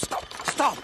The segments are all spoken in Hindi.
Stop!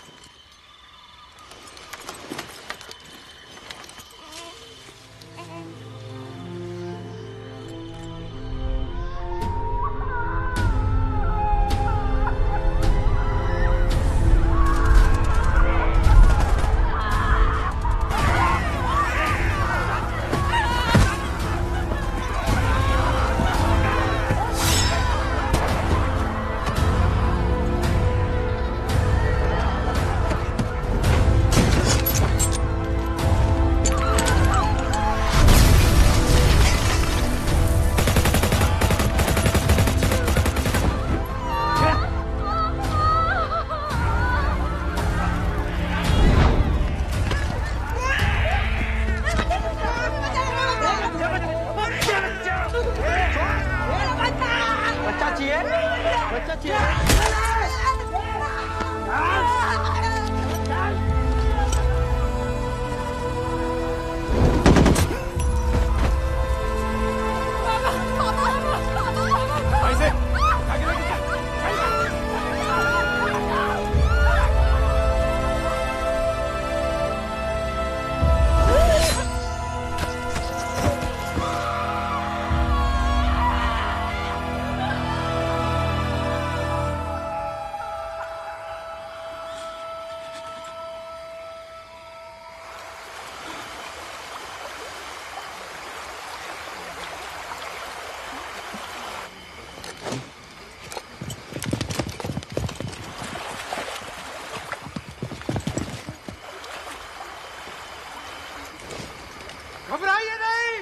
घबराइए नहीं,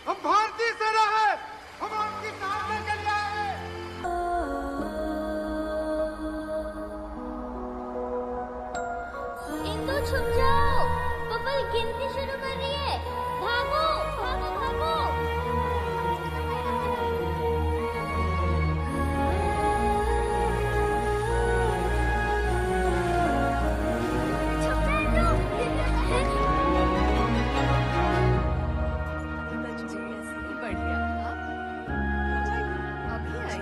हम भारतीय सेना है, हम आपकी सहायता के लिए आए हैं। इंदु छुप जाओ, बबल गिनती शुरू कर रही है। भागो भागो भागो। छुप जाओ बढ़िया। अभी आई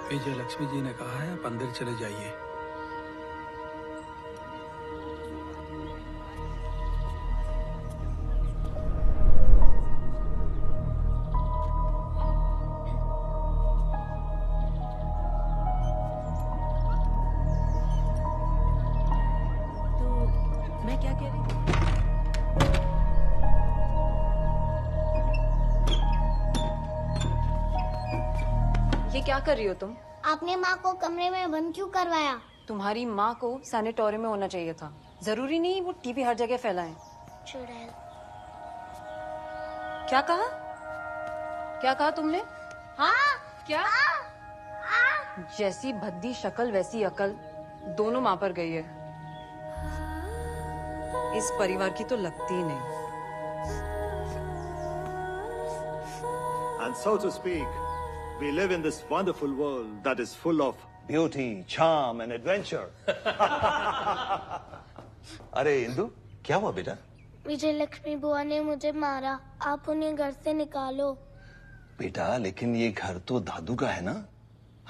विजय लक्ष्मी जी ने कहा है आप अंदर चले जाइए। तो मैं क्या कह रही थी? ये क्या कर रही हो तुम? आपने माँ को कमरे में बंद क्यों करवाया? तुम्हारी माँ को सैनिटोरियम में होना चाहिए था। जरूरी नहीं वो टीबी हर जगह फैलाएं। चुड़ैल। क्या कहा? क्या कहा तुमने? हाँ क्या? जैसी भद्दी शक्ल वैसी अकल, दोनों माँ पर गई है। इस परिवार की तो लगती ही नहीं। And so to speak, we live in this wonderful world that is full of beauty, charm and adventure. अरे इंदु, क्या हुआ बेटा? विजय लक्ष्मी बुआ ने मुझे मारा, आप उन्हें घर से निकालो। बेटा लेकिन ये घर तो दादू का है ना,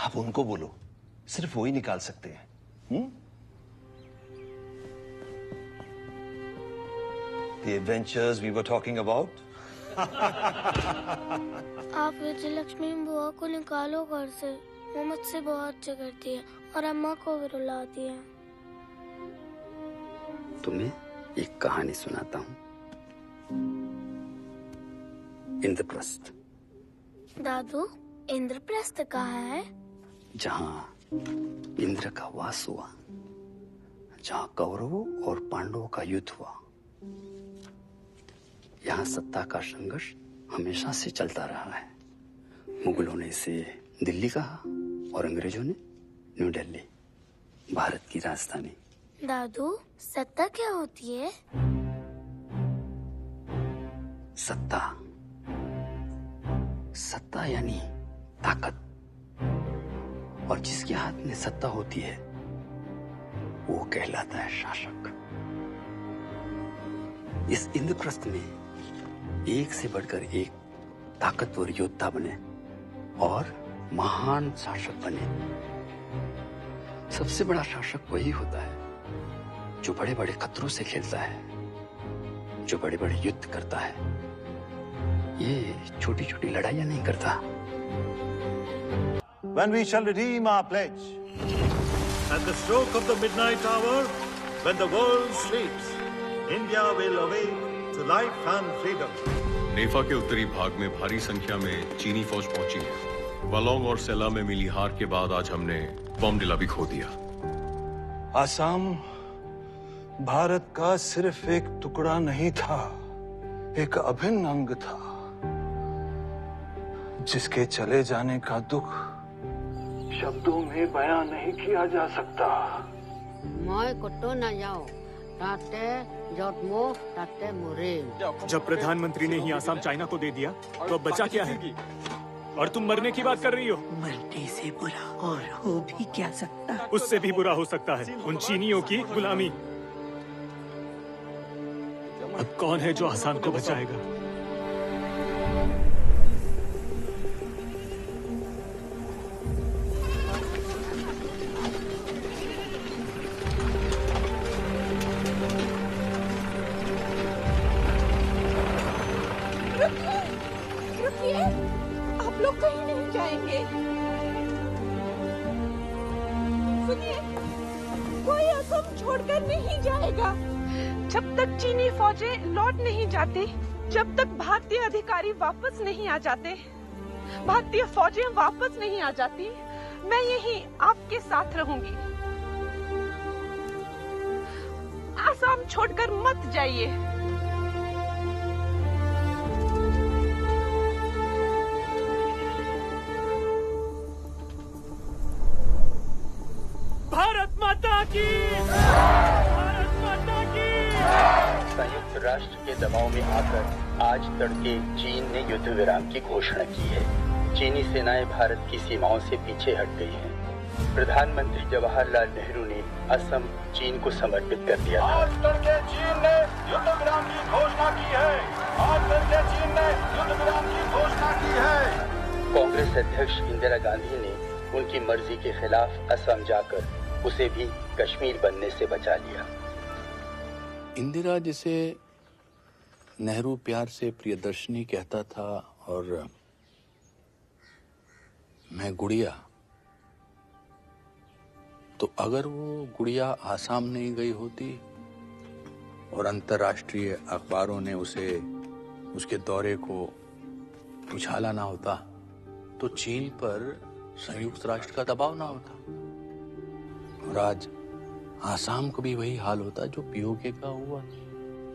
आप उनको बोलो, सिर्फ वो ही निकाल सकते हैं। The adventures we were talking about. आप विजय लक्ष्मी बुआ को निकालो घर से, वो मुझसे बहुत झगड़ती है और अम्मा को भी रुलाती है। तुम्हें एक कहानी सुनाता हूँ। इंद्रप्रस्थ। दादू, इंद्रप्रस्थ कहाँ है? जहाँ इंद्र का वास हुआ, जहाँ कौरवों और पांडवों का युद्ध हुआ। यहाँ सत्ता का संघर्ष हमेशा से चलता रहा है। मुगलों ने इसे दिल्ली कहा और अंग्रेजों ने न्यू दिल्ली, भारत की राजधानी। दादू, सत्ता क्या होती है? सत्ता, सत्ता यानी ताकत। और जिसके हाथ में सत्ता होती है वो कहलाता है शासक। इस इंद्रप्रस्थ में एक से बढ़कर एक ताकतवर योद्धा बने और महान शासक बने। सबसे बड़ा शासक वही होता है जो बड़े बड़े खतरों से खेलता है, जो बड़े बड़े युद्ध करता है, ये छोटी छोटी लड़ाइयां नहीं करता। When we shall redeem our pledge, at the stroke of the midnight hour, when the world sleeps, India will awake to life and freedom. नेफा के उत्तरी भाग में भारी संख्या में चीनी फौज पहुंची है। वालोंग और सेला में मिली हार के बाद आज हमने बॉम्डिला भी खो दिया। आसाम भारत का सिर्फ एक टुकड़ा नहीं था, एक अभिन्न अंग था, जिसके चले जाने का दुख शब्दों में बयां नहीं किया जा सकता। मैं कोटो न जाओ, ताते जोटमो ताते मुरे। जब प्रधानमंत्री ने ही आसाम चाइना को दे दिया तो अब बचा क्या है? और तुम मरने की बात कर रही हो? मरने से बुरा और हो भी क्या सकता? उससे भी बुरा हो सकता है उन चीनियों की गुलामी। अब कौन है जो आसाम को बचाएगा? आप लोग कहीं नहीं जाएंगे। सुनिए, कोई असम छोड़कर नहीं जाएगा। जब तक चीनी फौजें लौट नहीं जाती, जब तक भारतीय अधिकारी वापस नहीं आ जाते, भारतीय फौजें वापस नहीं आ जाती, मैं यहीं आपके साथ रहूंगी। आसाम छोड़कर मत जाइए। भारत माता की! भारत माता की! संयुक्त राष्ट्र के दबाव में आकर आज तड़के चीन ने युद्ध विराम की घोषणा की है। चीनी सेनाएं भारत की सीमाओं से पीछे हट गई हैं। प्रधानमंत्री जवाहरलाल नेहरू ने असम चीन को समर्पित कर दिया था। आज तड़के चीन ने युद्ध विराम की घोषणा की है। आज तड़के चीन ने युद्ध विराम की घोषणा की है। कांग्रेस अध्यक्ष इंदिरा गांधी ने उनकी मर्जी के खिलाफ असम जाकर उसे भी कश्मीर बनने से बचा लिया। इंदिरा, जिसे नेहरू प्यार से प्रियदर्शनी कहता था, और मैं गुड़िया, तो अगर वो गुड़िया आसाम नहीं गई होती और अंतर्राष्ट्रीय अखबारों ने उसे उसके दौरे को उछाला ना होता, तो चीन पर संयुक्त राष्ट्र का दबाव ना होता और आज आसाम को भी वही हाल होता जो पीओके का हुआ।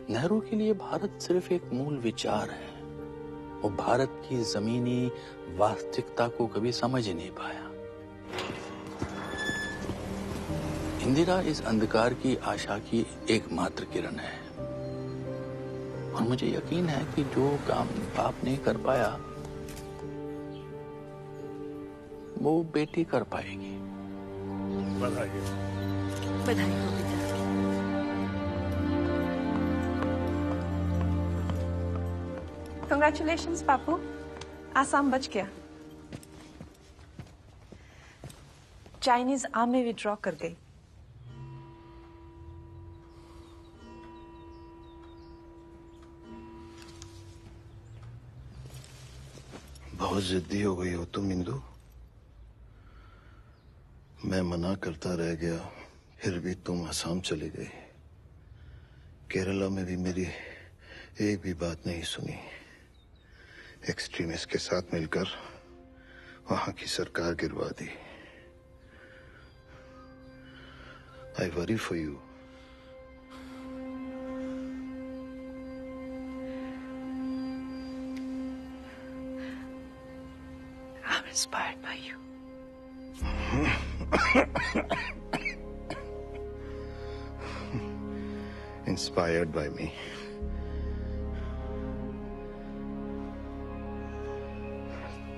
नेहरू के लिए भारत सिर्फ एक मूल विचार है। वो भारत की जमीनी वास्तविकता को कभी समझ ही नहीं पाया। इंदिरा इस अंधकार की आशा की एकमात्र किरण है और मुझे यकीन है कि जो काम बाप नहीं कर पाया वो बेटी कर पाएगी। बधाई। बधाई हो बेटा। कंग्रेचुलेशंस पापू, आसाम बच गया। चाइनीज आर्मी विड्रॉ कर गई। बहुत जिद्दी हो गई हो तुम इंदु। मैं मना करता रह गया, फिर भी तुम असम चली गई। केरला में भी मेरी एक भी बात नहीं सुनी। एक्सट्रीमिस्ट के साथ मिलकर वहां की सरकार गिरवा दी। I worry for you. inspired by you. Inspired by me.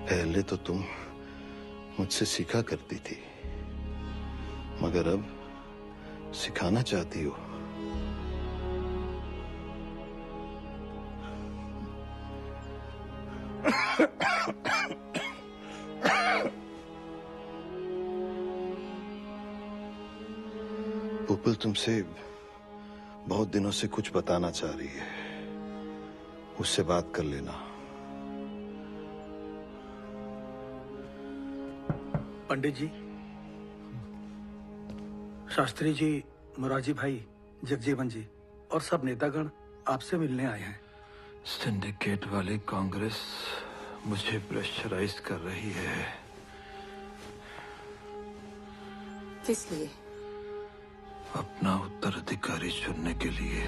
पहले तो तुम मुझसे सीखा करती थी, मगर अब सिखाना चाहती हो। पुपल तुमसे बहुत दिनों से कुछ बताना चाह रही है, उससे बात कर लेना। पंडित जी, शास्त्री जी, मोरारजी भाई, जगजीवन जी और सब नेतागण आपसे मिलने आए हैं। सिंडिकेट वाली कांग्रेस मुझे प्रेशराइज कर रही है। किस लिए? अपना उत्तराधिकारी चुनने के लिए।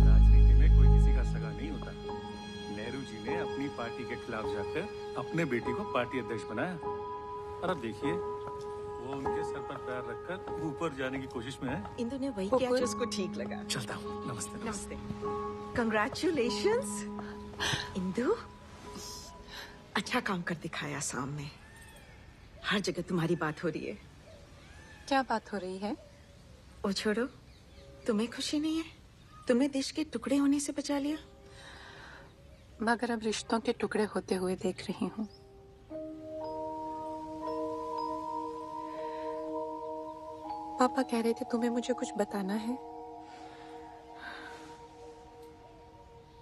राजनीति में कोई किसी का सगा नहीं होता। नेहरू जी ने अपनी पार्टी के खिलाफ जाकर अपने बेटे को पार्टी अध्यक्ष बनाया, और अब देखिए वो उनके सर पर पैर रखकर ऊपर जाने की कोशिश में है। इंदु ने वही किया जो उसको ठीक लगा। चलता हूँ। नमस्ते। नमस्ते। कंग्रेचुलेशंस इंदु, अच्छा काम कर दिखाया असम में। हर जगह तुम्हारी बात हो रही है। क्या बात हो रही है? वो छोड़ो, तुम्हें खुशी नहीं है? तुम्हें देश के टुकड़े होने से बचा लिया। मगर अब रिश्तों के टुकड़े होते हुए देख रही हूँ। पापा कह रहे थे तुम्हें मुझे कुछ बताना है।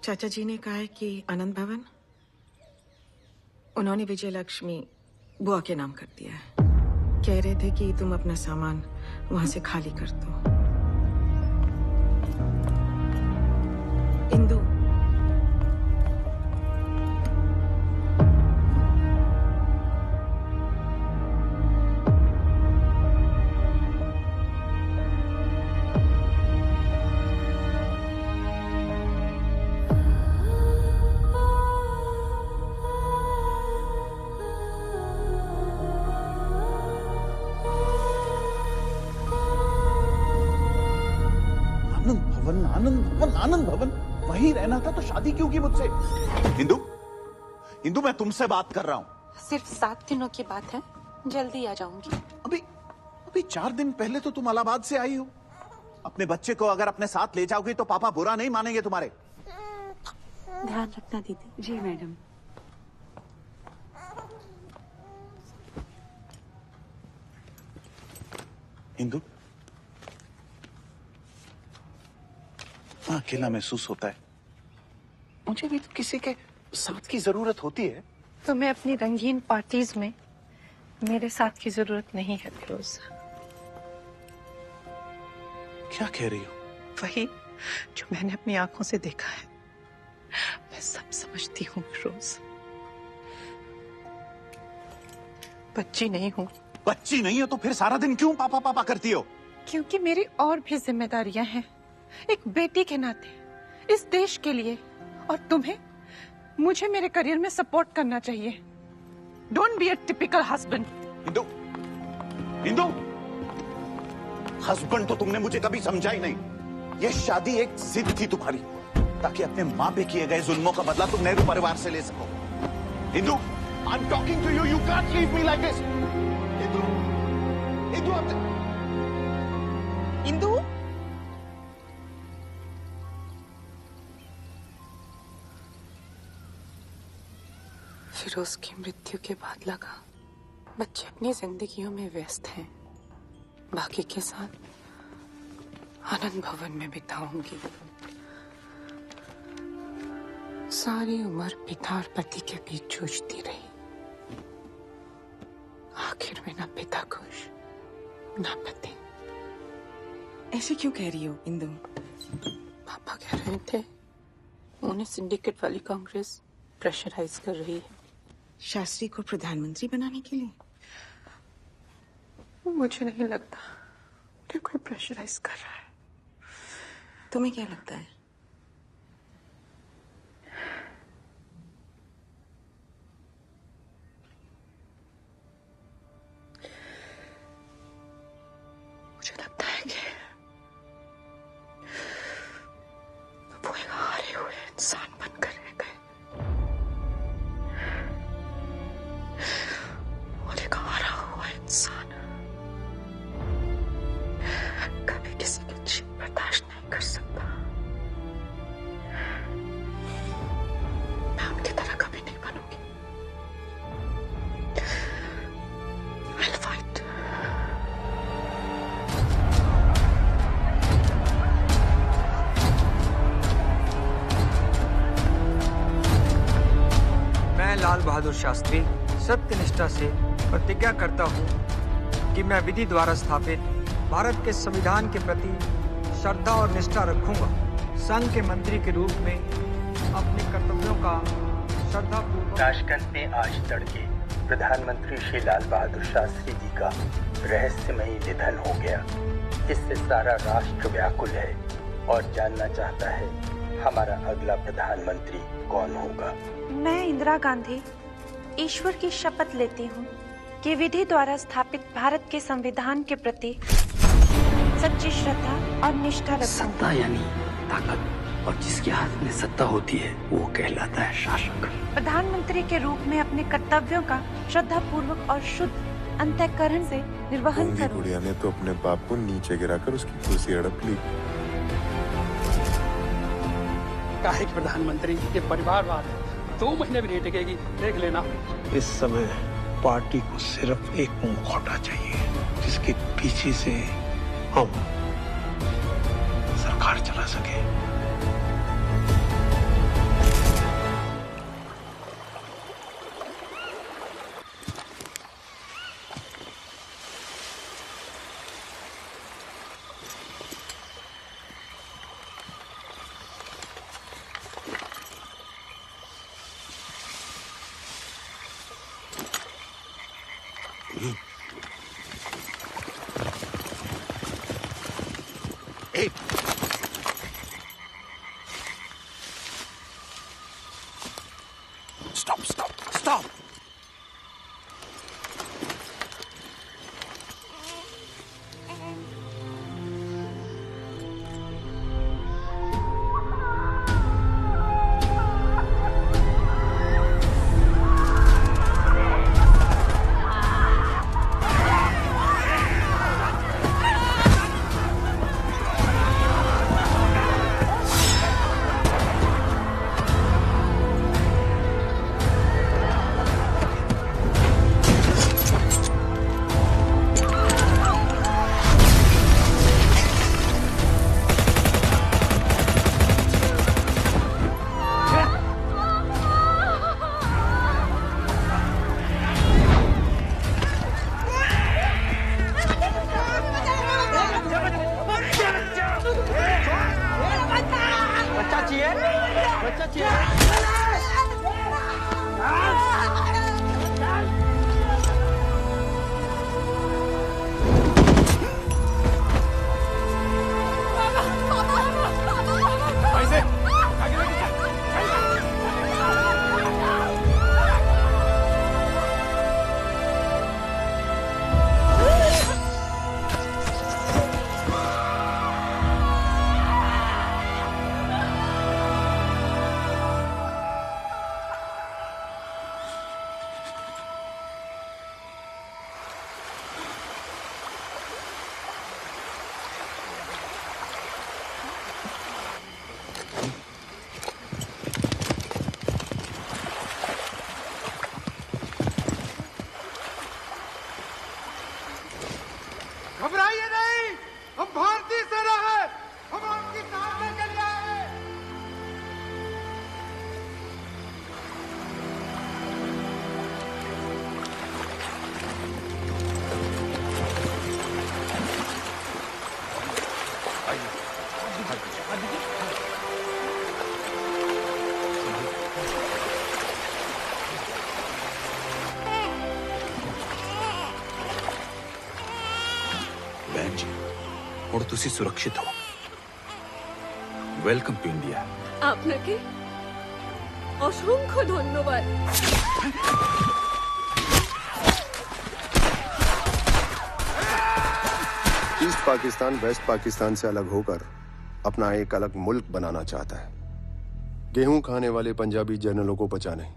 चाचा जी ने कहा है कि आनंद भवन उन्होंने विजय लक्ष्मी बुआ के नाम कर दिया है। कह रहे थे कि तुम अपना सामान वहां से खाली कर दो। इंदु, आनंद भवन वहीं रहना था तो शादी क्यों की मुझसे? इंदु, इंदु मैं तुमसे बात कर रहा हूँ। सिर्फ 7 दिनों की बात है, जल्दी आ जाऊंगी। अभी 4 दिन पहले तो तुम इलाहाबाद से आई हो। अपने बच्चे को अगर अपने साथ ले जाओगी तो पापा बुरा नहीं मानेंगे तुम्हारे। ध्यान रखना दीदी। जी मैडम। इंदु, अकेला महसूस होता है। मुझे भी तो किसी के साथ की जरूरत होती है। तुम्हें अपनी रंगीन पार्टीज में मेरे साथ की जरूरत नहीं है फिरोज। क्या कह रही हो? वही जो मैंने अपनी आंखों से देखा है। मैं सब समझती हूँ फिरोज। बच्ची नहीं हूँ। बच्ची नहीं हो तो फिर सारा दिन क्यों पापा पापा करती हो? क्योंकि मेरी और भी जिम्मेदारियां हैं, एक बेटी के नाते, इस देश के लिए। और तुम्हें मुझे मेरे करियर में सपोर्ट करना चाहिए। Don't be a typical husband. Indu, Indu, husband तो तुमने मुझे कभी समझा ही नहीं। ये शादी एक जिद थी तुम्हारी, ताकि अपने माँ पे किए गए जुल्मों का बदला तुम नेहरू परिवार से ले सको। Indu, I am talking to you, you can't leave me like this. Indu, Indu, Indu, Feroze की मृत्यु के बाद लगा बच्चे अपनी जिंदगियों में व्यस्त हैं। बाकी के साथ आनंद भवन में बिताऊंगी। सारी उम्र पिता और पति के बीच जूझती रही। आखिर में ना पिता खुश, ना पति। ऐसे क्यों कह रही हो इंदु? पापा कह रहे थे उन्हें सिंडिकेट वाली कांग्रेस प्रेशराइज कर रही है। शास्त्री को प्रधानमंत्री बनाने के लिए? मुझे नहीं लगता कि कोई प्रेशराइज कर रहा है। तुम्हें क्या लगता है? मुझे लगता है कि वो एक हारे हुए इंसान बनकर रह गए और एक हारा हुआ इंसान कभी किसी की जीत बर्दाश्त नहीं कर सकता। मैं उनकी तरह कभी नहीं बनूंगी। I'll fight. मैं लाल बहादुर शास्त्री सत्यनिष्ठा से प्रतिज्ञा करता हूँ कि मैं विधि द्वारा स्थापित भारत के संविधान के प्रति श्रद्धा और निष्ठा रखूंगा। संघ के मंत्री के रूप में अपने कर्तव्यों का श्रद्धापूर्वक। ताशकंद में आज तड़के प्रधानमंत्री श्री लाल बहादुर शास्त्री जी का रहस्यमयी निधन हो गया। इससे सारा राष्ट्र व्याकुल है और जानना चाहता है हमारा अगला प्रधानमंत्री कौन होगा। मैं इंदिरा गांधी ईश्वर की शपथ लेती हूँ कि विधि द्वारा स्थापित भारत के संविधान के प्रति सच्ची श्रद्धा और निष्ठा रखूंगी। सत्ता यानी ताकत, और जिसके हाथ में सत्ता होती है वो कहलाता है शासक। प्रधानमंत्री के रूप में अपने कर्तव्यों का श्रद्धा पूर्वक और शुद्ध अंतःकरण से निर्वहन करूंगी। गुड़िया ने तो अपने बाप को नीचे गिराकर उसकी कुर्सी हड़प ली। काहे की प्रधानमंत्री ये परिवारवाद है, 2 महीने भी नहीं टिकेगी, देख लेना। इस समय पार्टी को सिर्फ एक मुखौटा चाहिए जिसके पीछे से हम सरकार चला सके। Hey! Stop, stop, stop! और तुसी सुरक्षित हो। Welcome to India. আপনাকে অসংখ্য ধন্যবাদ। ईस्ट पाकिस्तान वेस्ट पाकिस्तान से अलग होकर अपना एक अलग मुल्क बनाना चाहता है। गेहूं खाने वाले पंजाबी जनरलों को बचा नहीं,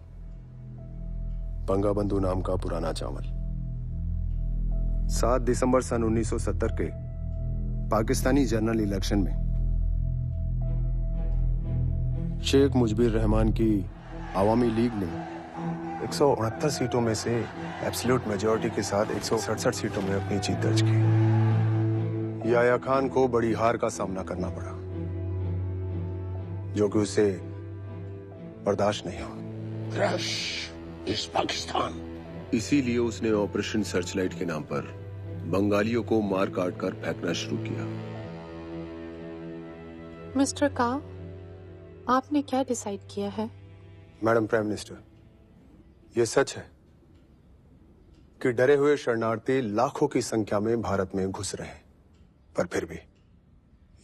बंगाबंधु नाम का पुराना चावल। 7 दिसंबर सन 1970 के पाकिस्तानी जनरल इलेक्शन में शेख मुजबिर रहमान की आवामी लीग ने 169 सीटों में से एब्सोल्यूट मेजॉरिटी के साथ 167 सीटों में अपनी जीत दर्ज की। याया खान को बड़ी हार का सामना करना पड़ा, जो कि उसे बर्दाश्त नहीं हुआ। क्रश इस पाकिस्तान। इसीलिए उसने ऑपरेशन सर्चलाइट के नाम पर बंगालियों को मार काट कर फेंकना शुरू किया। मिस्टर का, आपने क्या डिसाइड किया है? मैडम प्राइम मिनिस्टर, ये सच है कि डरे हुए शरणार्थी लाखों की संख्या में भारत में घुस रहे हैं, पर फिर भी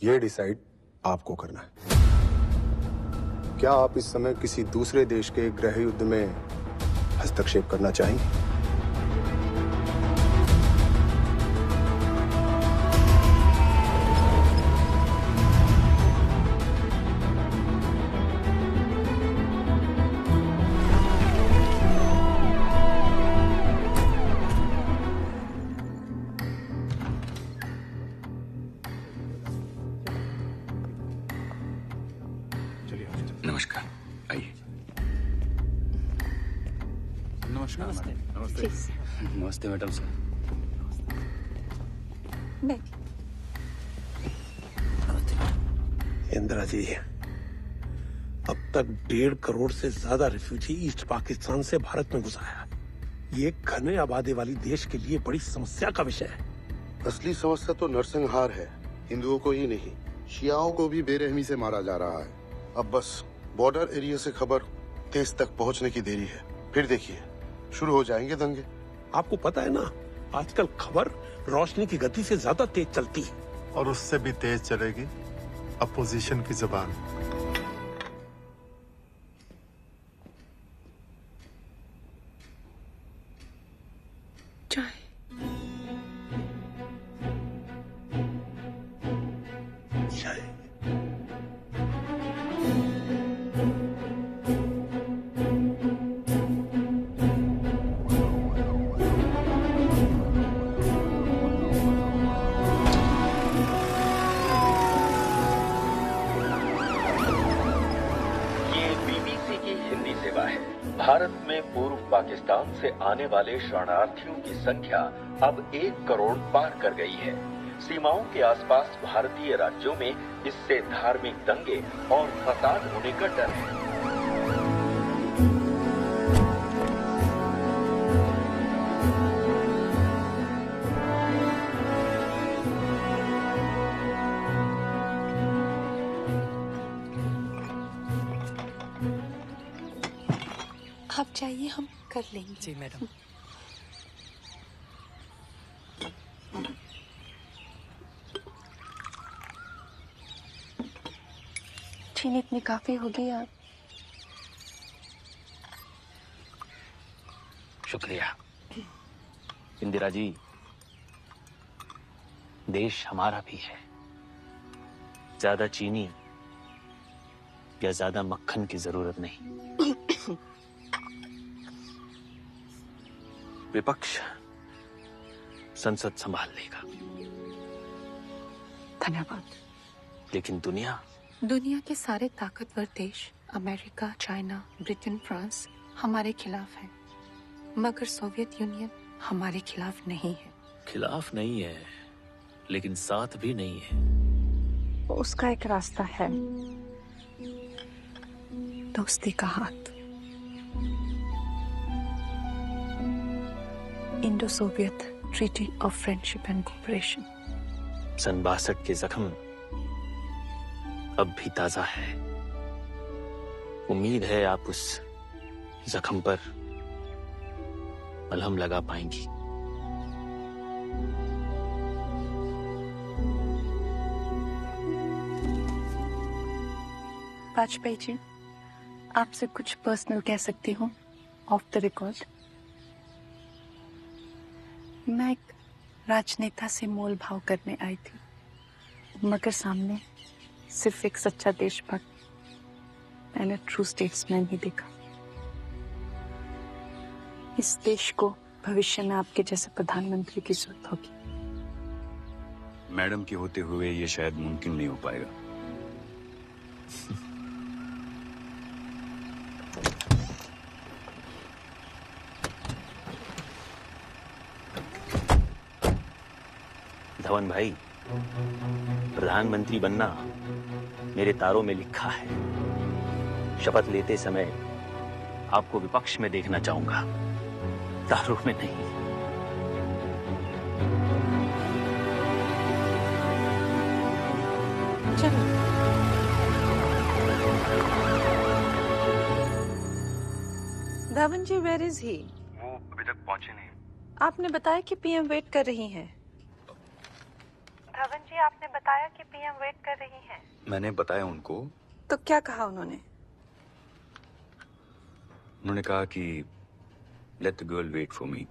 ये डिसाइड आपको करना है। क्या आप इस समय किसी दूसरे देश के गृह युद्ध में हस्तक्षेप करना चाहेंगे? नमस्कार, आइए। नमस्कार। नमस्ते। नमस्ते मैडम सर। इंदिरा जी, अब तक 1.5 करोड़ से ज्यादा रिफ्यूजी ईस्ट पाकिस्तान से भारत में घुसा है। ये घने आबादी वाली देश के लिए बड़ी समस्या का विषय है। असली समस्या तो नरसंहार है। हिंदुओं को ही नहीं, शियाओं को भी बेरहमी से मारा जा रहा है। अब बस बॉर्डर एरिया से खबर देश तक पहुंचने की देरी है, फिर देखिए शुरू हो जाएंगे दंगे। आपको पता है ना, आजकल खबर रोशनी की गति से ज्यादा तेज चलती है, और उससे भी तेज चलेगी अपोजिशन की जबान। भारत में पूर्व पाकिस्तान से आने वाले शरणार्थियों की संख्या अब 1 करोड़ पार कर गई है। सीमाओं के आसपास भारतीय राज्यों में इससे धार्मिक दंगे और फसाद होने का डर है। आप जाइए, हम कर लेंगे। जी मैडम। चीनी इतनी काफी होगी आप। शुक्रिया। इंदिरा जी, देश हमारा भी है। ज्यादा चीनी या ज्यादा मक्खन की जरूरत नहीं। विपक्ष संसद संभाल लेगा। धन्यवाद। लेकिन दुनिया के सारे ताकतवर देश, अमेरिका, चाइना, ब्रिटेन, फ्रांस हमारे खिलाफ है, मगर सोवियत यूनियन हमारे खिलाफ नहीं है। खिलाफ नहीं है, लेकिन साथ भी नहीं है। उसका एक रास्ता है, दोस्ती का हाथ। Indo Soviet treaty of friendship and cooperation. सन 62 के जख्म अब भी ताजा है। उम्मीद है आप उस जख्म पर मलहम लगा पाएंगी। वाजपेयी जी, आपसे कुछ पर्सनल कह सकती हूँ ऑफ द रिकॉर्ड? मैं एक राजनेता से मोल भाव करने आई थी, मगर सामने सिर्फ एक सच्चा देशभक्त, मैंने ट्रू स्टेट्समैन ही देखा। इस देश को भविष्य में आपके जैसे प्रधानमंत्री की जरूरत होगी। मैडम के होते हुए ये शायद मुमकिन नहीं हो पाएगा। धवन भाई, प्रधानमंत्री बनना मेरे तारों में लिखा है। शपथ लेते समय आपको विपक्ष में देखना चाहूंगा, तारों में नहीं। चलो। धवन जी, वेयर इज ही? वो अभी तक पहुंचे नहीं। आपने बताया कि पीएम वेट कर रही हैं। धवन जी, आपने बताया कि पीएम वेट कर रही हैं। मैंने बताया उनको। तो क्या कहा उन्होंने? उन्होंने कहा कि let the girl wait for me.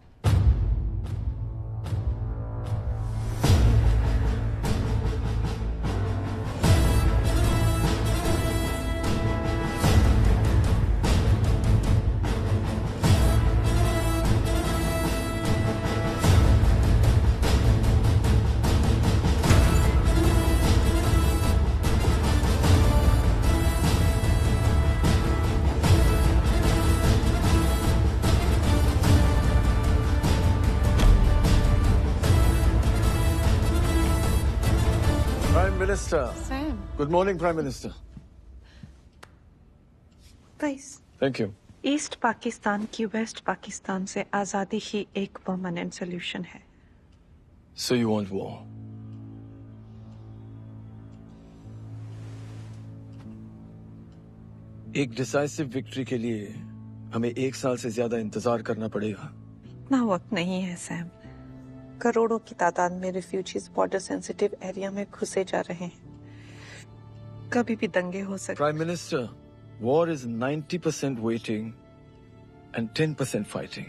Minister. Sam. Good morning, Prime Minister. Please. Thank you. East Pakistan की वेस्ट पाकिस्तान से आजादी ही एक परमानेंट सोल्यूशन है। So you want war? एक डिसाइसिव विक्ट्री के लिए हमें 1 साल से ज्यादा इंतजार करना पड़ेगा। इतना वक्त नहीं है सैम। करोड़ों की तादाद में रिफ्यूजीज बॉर्डर सेंसिटिव एरिया में घुसे जा रहे हैं। कभी भी दंगे हो सकते। Prime Minister, war is 90% waiting and 10% fighting.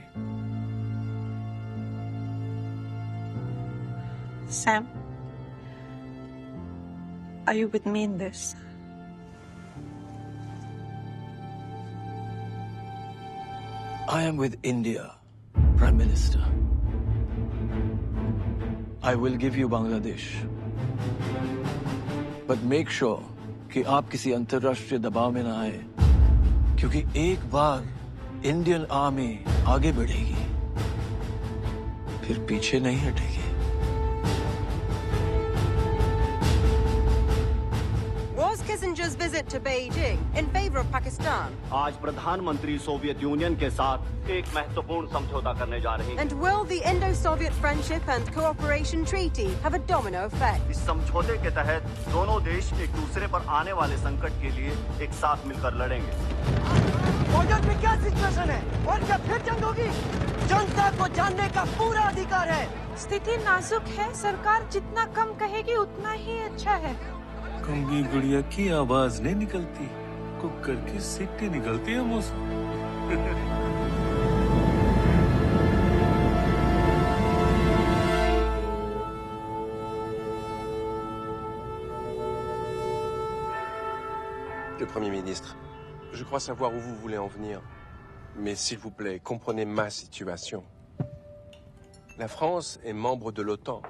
Sam, are you with me in this? I am with India, Prime Minister. I will give you Bangladesh. But make sure कि आप किसी अंतर्राष्ट्रीय दबाव में ना आए, क्योंकि एक बार इंडियन आर्मी आगे बढ़ेगी, फिर पीछे नहीं हटेगी। Was Kissinger's visit to Beijing in favor of Pakistan? आज प्रधानमंत्री सोवियत यूनियन के साथ एक महत्वपूर्ण समझौता करने जा रहे हैं। And will the Indo-Soviet Friendship and Cooperation Treaty have a domino effect? इस समझौते के तहत दोनों देश एक दूसरे पर आने वाले संकट के लिए एक साथ मिलकर लड़ेंगे। बॉर्डर पे क्या सिचुएशन है और क्या फिर जंग होगी? जनता को जानने का पूरा अधिकार है। स्थिति नाजुक है, सरकार जितना कम कहेगी उतना ही अच्छा है। कंगी गुड़िया की आवाज नहीं निकलती, कुकर की सीटी निकलती है मुझसे। Le Premier ministre, je crois savoir où vous voulez en venir. Mais s'il vous plaît, comprenez ma situation. La France est membre de l'OTAN.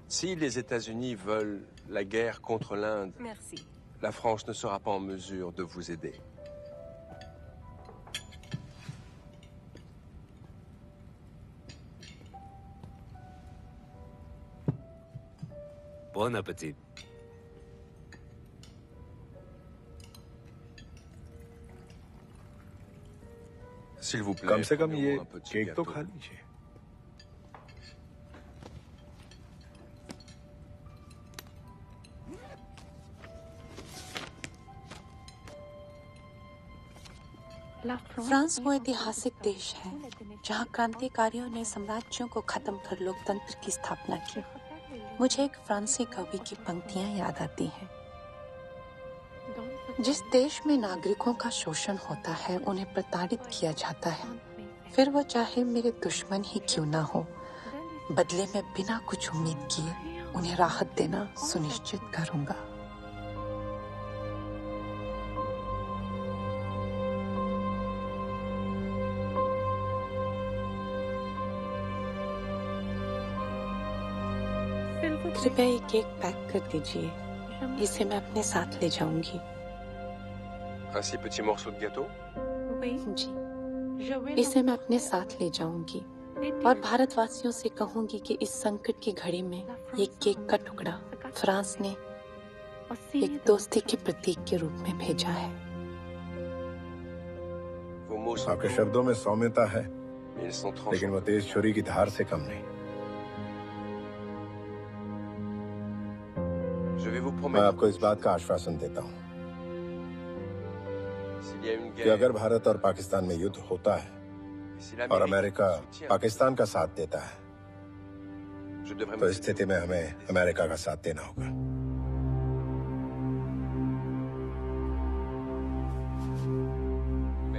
Si les États-Unis veulent la guerre contre l'Inde, Merci. la France ne sera pas en mesure de vous aider. Bon appétit. S'il vous plaît, कम से कम ये un petit केक तो gâteau. खा लीजिए। फ्रांस वो ऐतिहासिक देश है जहाँ क्रांतिकारियों ने साम्राज्यों को खत्म कर लोकतंत्र की स्थापना की। मुझे एक फ्रांसीसी कवि की पंक्तियां याद आती हैं। जिस देश में नागरिकों का शोषण होता है, उन्हें प्रताड़ित किया जाता है, फिर वो चाहे मेरे दुश्मन ही क्यों ना हो, बदले में बिना कुछ उम्मीद किए उन्हें राहत देना सुनिश्चित करूंगा। कृपया एक केक पैक कर दीजिए, इसे मैं अपने साथ ले जाऊंगी। Un si petit morceau de gâteau? जी, इसे मैं अपने साथ ले जाऊंगी और भारतवासियों से कहूंगी कि इस संकट की घड़ी में ये केक का टुकड़ा फ्रांस ने एक दोस्ती के प्रतीक के रूप में भेजा है। आपके शब्दों में सौम्यता है, लेकिन वो तेज छुरी की धार से कम नहीं। मैं आपको इस बात का आश्वासन देता हूँ कि अगर भारत और पाकिस्तान में युद्ध होता है और अमेरिका पाकिस्तान का साथ देता है, तो इस स्थिति में हमें अमेरिका का साथ देना होगा।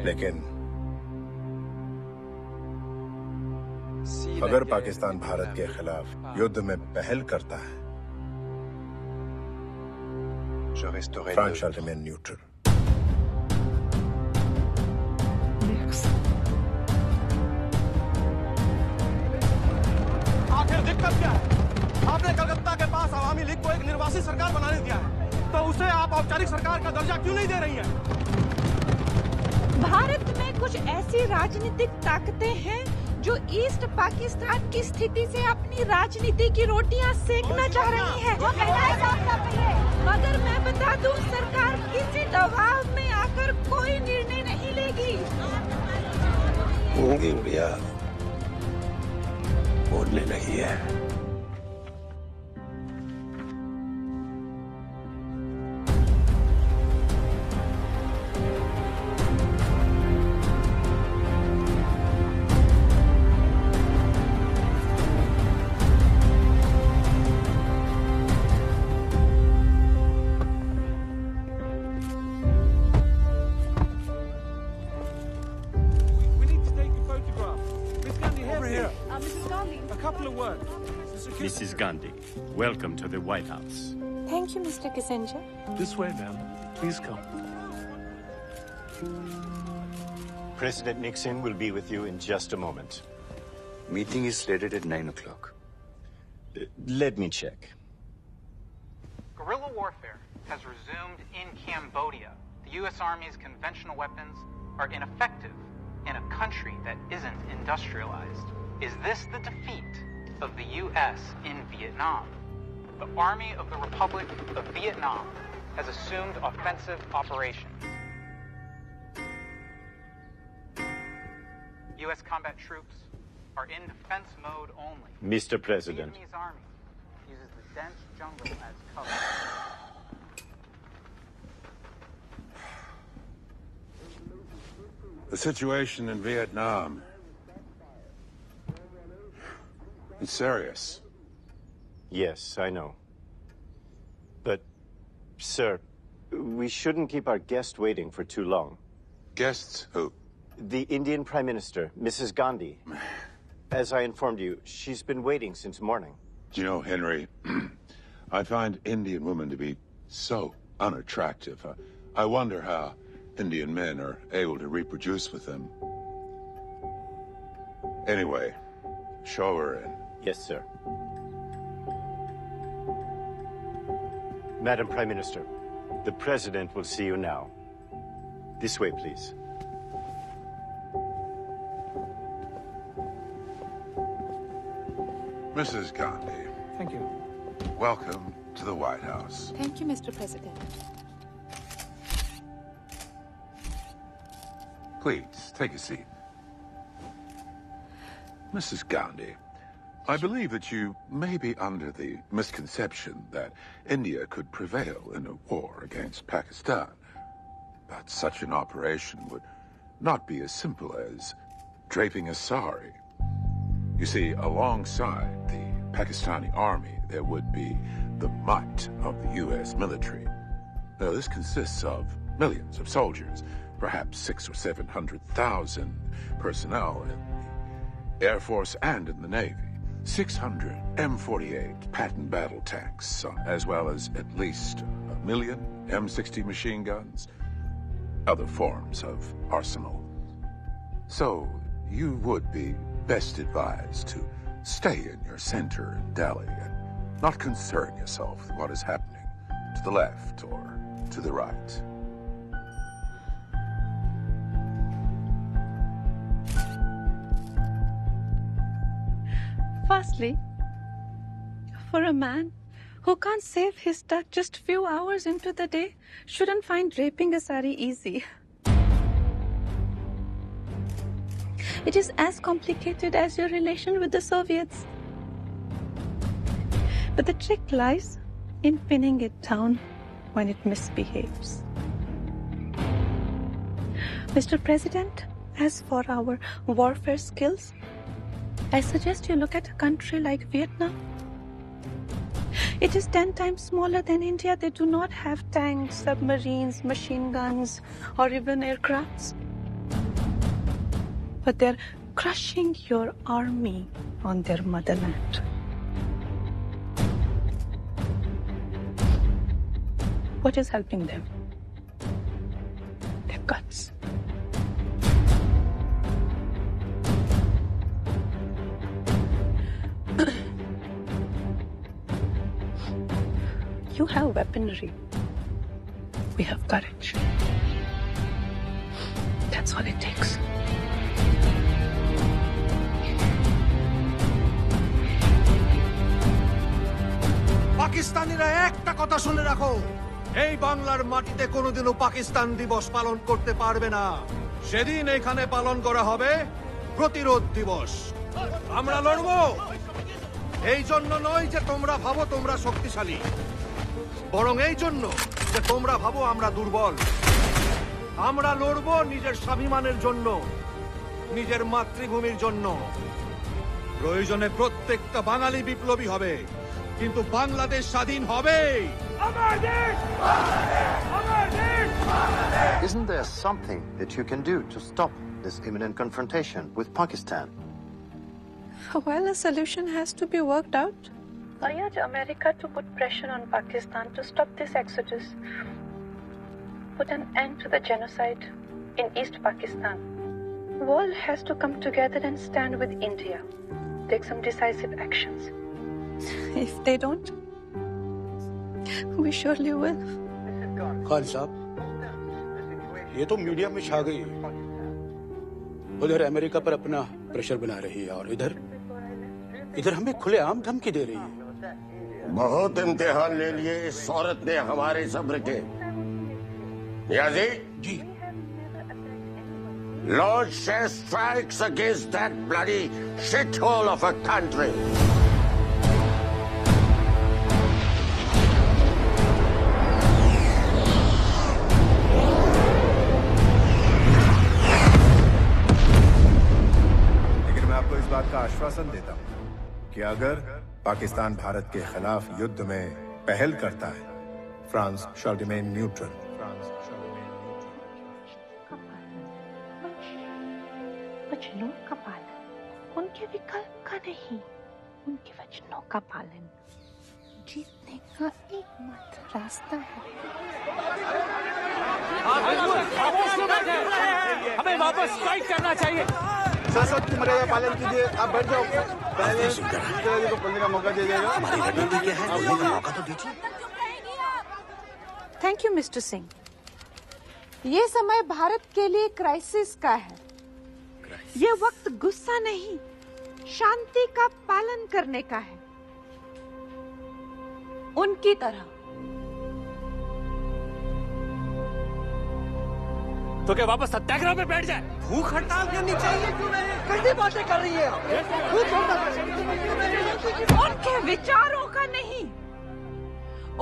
लेकिन अगर पाकिस्तान भारत के खिलाफ युद्ध में पहल करता है, France shall remain neutral. आखिर दिक्कत क्या है? आपने कलकत्ता के पास आवामी लीग को एक निर्वासित सरकार बनाने दिया है, तो उसे आप औपचारिक सरकार का दर्जा क्यों नहीं दे रही हैं? भारत में कुछ ऐसी राजनीतिक ताकतें हैं जो ईस्ट पाकिस्तान की स्थिति से अपनी राजनीति की रोटियां सेकना चाह रही है। वो कहना है साफ साफ कहिए। मगर मैं बता दूं, सरकार किसी दबाव में आकर कोई निर्णय नहीं लेगी। होंगी गुड़िया, बोलने लगी है। Mrs. Gandhi, welcome to the White House. Thank you, Mr. Kissinger. This way, ma'am. Please come. President Nixon will be with you in just a moment. Meeting is slated at 9 o'clock. Let me check. Guerrilla warfare has resumed in Cambodia. The U.S. Army's conventional weapons are ineffective in a country that isn't industrialized. Is this the defeat of the U.S. in Vietnam? The Army of the Republic of Vietnam has assumed offensive operations. U.S. combat troops are in defense mode only. Mr. President. The Vietnamese army uses the dense jungle as cover. The situation in Vietnam is serious. Yes, I know. But, sir, we shouldn't keep our guest waiting for too long. Guests who? The Indian Prime Minister, Mrs. Gandhi. As I informed you, she's been waiting since morning. Do you know, Henry, I find Indian women to be so unattractive. I wonder how Indian men are able to reproduce with them. Anyway, show her in. Yes, sir. Madam Prime Minister, the President will see you now. This way, please. Mrs. Gandhi. Thank you. Welcome to the White House. Thank you, Mr. President. Please, take a seat. Mrs. Gandhi, I believe that you may be under the misconception that India could prevail in a war against Pakistan. But such an operation would not be as simple as draping a sari. You see, alongside the Pakistani army, there would be the might of the U.S. military. Now, this consists of millions of soldiers, perhaps 600,000 or 700,000 personnel in the Air Force and in the Navy. 600 M48 Patton battle tanks, as well as at least 1 million M60 machine guns, other forms of arsenal. So you would be best advised to stay in your center in Delhi and not concern yourself with what is happening to the left or to the right. Firstly, for a man who can't save his duck just few hours into the day, shouldn't find draping a sari easy. It is as complicated as your relation with the Soviets. But the trick lies in pinning it down when it misbehaves. Mr. President, as for our warfare skills, I suggest you look at a country like Vietnam. It is 10 times smaller than India. They do not have tanks, submarines, machine guns, or even aircrafts. But they're crushing your army on their motherland. What is helping them? Their guts. You have weaponry. We have courage. That's all it takes. পাকিস্তানিরা একটা কথা শুনে রাখো, এই বাংলার মাটিতে কোনোদিনও পাকিস্তান দিবস পালন করতে পারবে না। সেদিন এখানে পালন করা হবে প্রতিরোধ দিবস। আমরা লড়বো, এই জন্য নয় যে তোমরা ভাবো তোমরা শক্তিশালী, বরং এই জন্য যে তোমরা ভাবো আমরা দুর্বল। আমরা লড়বো নিজের স্বাভিমানের জন্য, নিজের মাতৃভূমির জন্য। প্রয়োজনে প্রত্যেকটা বাঙালি বিপ্লবী হবে, কিন্তু বাংলাদেশ স্বাধীন হবে। Isn't there something that you can do to stop this imminent confrontation with Pakistan? Well, a solution has to be worked out. I urge America to put pressure on Pakistan to stop this exodus, put an end to the genocide in East Pakistan. The world has to come together and stand with India, take some decisive actions. If they don't, we surely will. Khan साहब, ये तो मीडिया में छा गई है। उधर अमेरिका पर अपना प्रेशर बना रही है और इधर हमें खुलेआम धमकी दे रही है। बहुत इम्तिहान ले लिए इस औरत ने हमारे सब्र के। नियाजी जी, launch air strikes against that bloody shithole of a country. लेकिन मैं आपको इस बात का आश्वासन देता हूं कि अगर पाकिस्तान भारत के खिलाफ युद्ध में पहल करता है, फ्रांस shall remain neutral. वचनों का पालन, उनके विकल्प का नहीं, उनके वचनों का पालन जीतने का एकमात्र रास्ता है। हमें वापस फाइट करना चाहिए। शासन की मर्यादा पालन कीजिए, आप बैठ जाओ। पहले को बोलने का मौका दिया जाएगा। हमारी रणनीति क्या है, बोलने का मौका तो दीजिए। Thank you mister Singh. ये समय भारत के लिए क्राइसिस का है। ये वक्त गुस्सा नहीं, शांति का पालन करने का है, उनकी तरह। तो क्या वापस सत्याग्रह पे बैठ जाए? भूख हड़ताल करनी चाहिए क्यों नहीं? कैसी बातें कर रही है? भूख हड़ताल उनके विचारों का नहीं,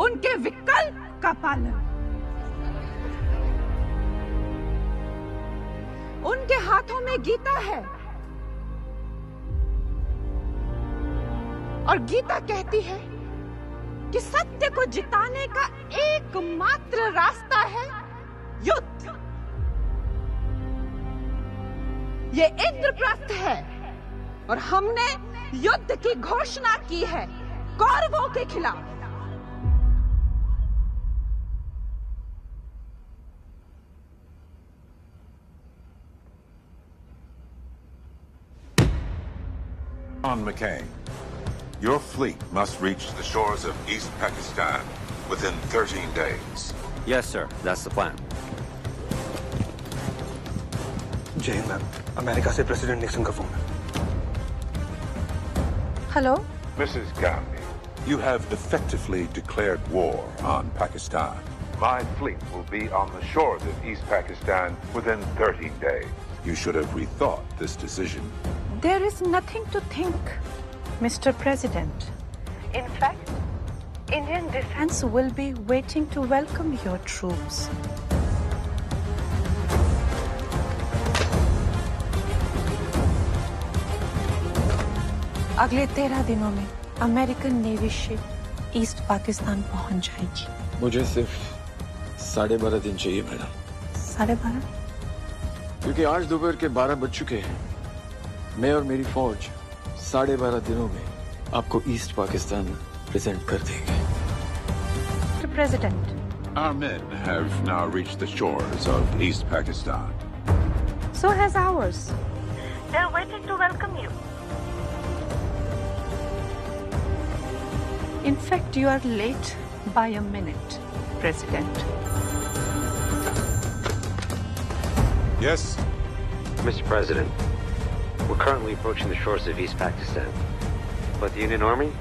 उनके विकल्प का पालन। उनके हाथों में गीता है और गीता कहती है कि सत्य को जिताने का एकमात्र रास्ता है युद्ध। ये इंद्रप्रस्थ है और हमने युद्ध की घोषणा की है कौरवों के खिलाफ। John McCain, your fleet must reach the shores of East Pakistan within 13 days. Yes, sir. That's the plan. जय हिंद मैम, अमेरिका से प्रेसिडेंट निक्सन का फोन है। Hello Mrs. Gandhi, you have effectively declared war on Pakistan. My fleet will be on the shores of East Pakistan within 13 days. You should have rethought this decision. There is nothing to think, Mr. President. In fact, Indian defense will be waiting to welcome your troops. अगले 13 दिनों में American navy ship east Pakistan पहुंच जाएगी। मुझे सिर्फ 12.5 दिन चाहिए मैडम। 12.5? क्योंकि आज दोपहर के 12 बज चुके हैं। मैं और मेरी फौज 12.5 दिनों में आपको ईस्ट पाकिस्तान प्रेजेंट कर देंगे। President. Our men have now reached the shores of East Pakistan. So has ours. They're waiting to welcome you. In fact, you are late by a minute, President. Yes? Mr. President, we're currently approaching the shores of East Pakistan. But the Union Army?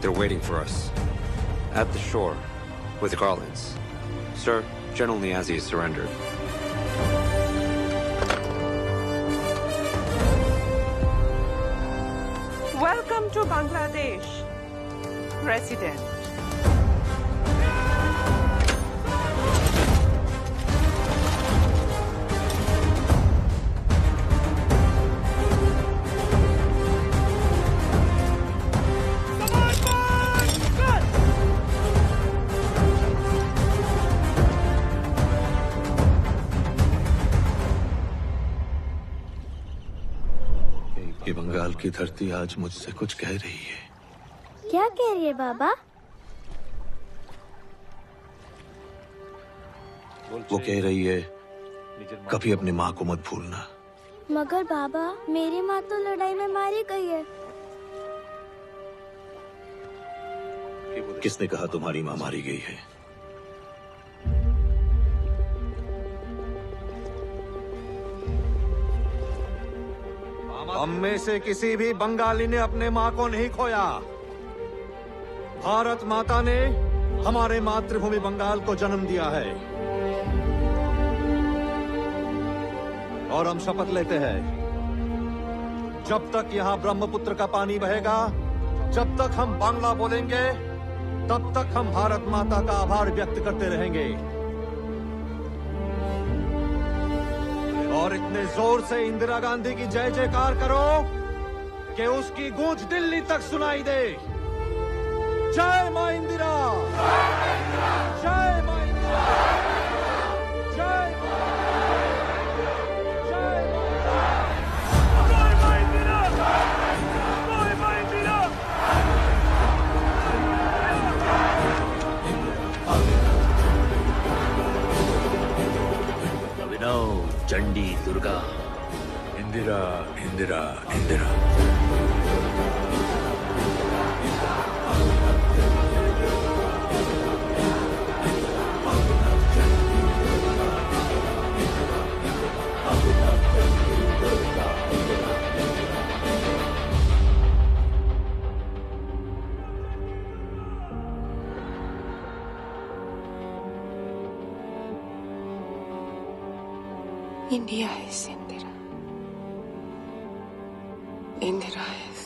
They're waiting for us. At the shore, with the Garlands. Sir, General Niazi has surrendered. Welcome to Bangladesh, President. ये बंगाल की धरती आज मुझसे कुछ कह रही है। क्या कह रही है बाबा? वो कह रही है कभी अपनी माँ को मत भूलना। मगर बाबा, मेरी माँ तो लड़ाई में मारी गई है। किसने कहा तुम्हारी माँ मारी गई है? हम में से किसी भी बंगाली ने अपने माँ को नहीं खोया। भारत माता ने हमारे मातृभूमि बंगाल को जन्म दिया है और हम शपथ लेते हैं, जब तक यहाँ ब्रह्मपुत्र का पानी बहेगा, जब तक हम बांग्ला बोलेंगे, तब तक हम भारत माता का आभार व्यक्त करते रहेंगे। और इतने जोर से इंदिरा गांधी की जय जयकार करो कि उसकी गूंज दिल्ली तक सुनाई दे। जय मां इंदिरा! जय मां इंदिरा! जय अभिनव, Chandi, Durga, Indira, Indira, Indira. India is Indira. Indira is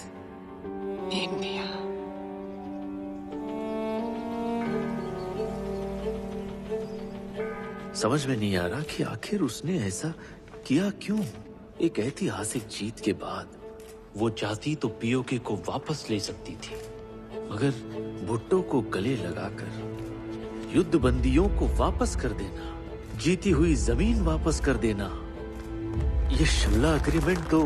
India. समझ में नहीं आ रहा कि आखिर उसने ऐसा किया क्यों। एक ऐतिहासिक जीत के बाद वो चाहती तो पीओके को वापस ले सकती थी, मगर भुट्टो को गले लगाकर युद्ध बंदियों को वापस कर देना जीती हुई जमीन वापस कर देना, ये शिमला एग्रीमेंट तो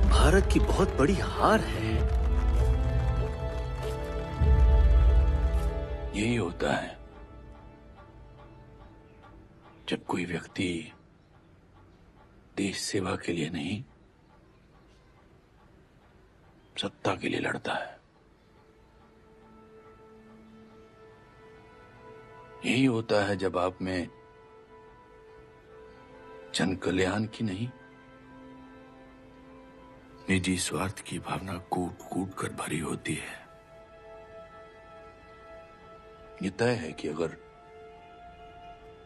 भारत की बहुत बड़ी हार है। यही होता है जब कोई व्यक्ति देश सेवा के लिए नहीं, सत्ता के लिए लड़ता है। यही होता है जब आप में जन कल्याण की नहीं, निजी स्वार्थ की भावना कूट कूट कर भरी होती है। ये तय है कि अगर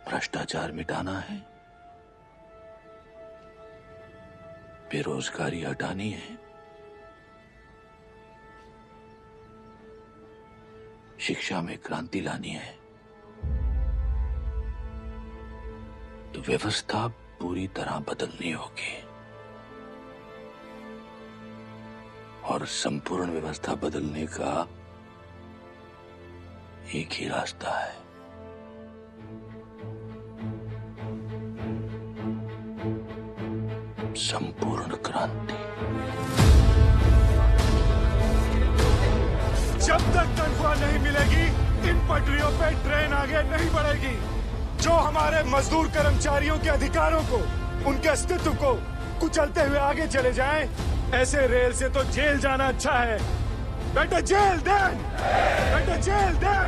भ्रष्टाचार मिटाना है, बेरोजगारी हटानी है, शिक्षा में क्रांति लानी है, तो व्यवस्था पूरी तरह बदलनी होगी। और संपूर्ण व्यवस्था बदलने का एक ही रास्ता है, संपूर्ण क्रांति। जब तक तनख्वाह नहीं मिलेगी, इन पटरियों पे ट्रेन आगे नहीं बढ़ेगी। जो हमारे मजदूर कर्मचारियों के अधिकारों को, उनके अस्तित्व को कुचलते हुए आगे चले जाएं, ऐसे रेल से तो जेल जाना अच्छा है। बेटा जेल देन, बेटा jail then.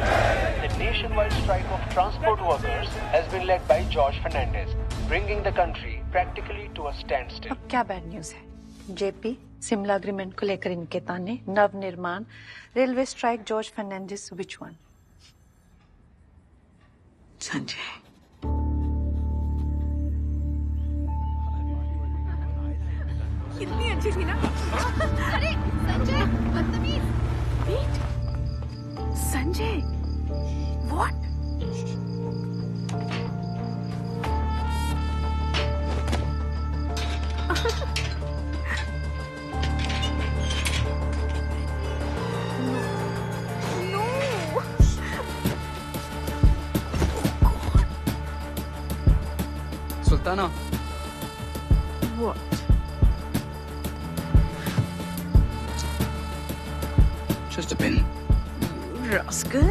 The nationwide strike of transport workers has been led by George Fernandez, bringing the country practically to a standstill. अब क्या बैड न्यूज है? जेपी, शिमला एग्रीमेंट को लेकर इनके ताने, नव निर्माण, railway strike, George Fernandes, which one? Sanjay, कितनी अच्छी थी ना? अरे संजय, बदतमीज! Wait, Sanjay, what? Sultana, What? just a pin. Rascal?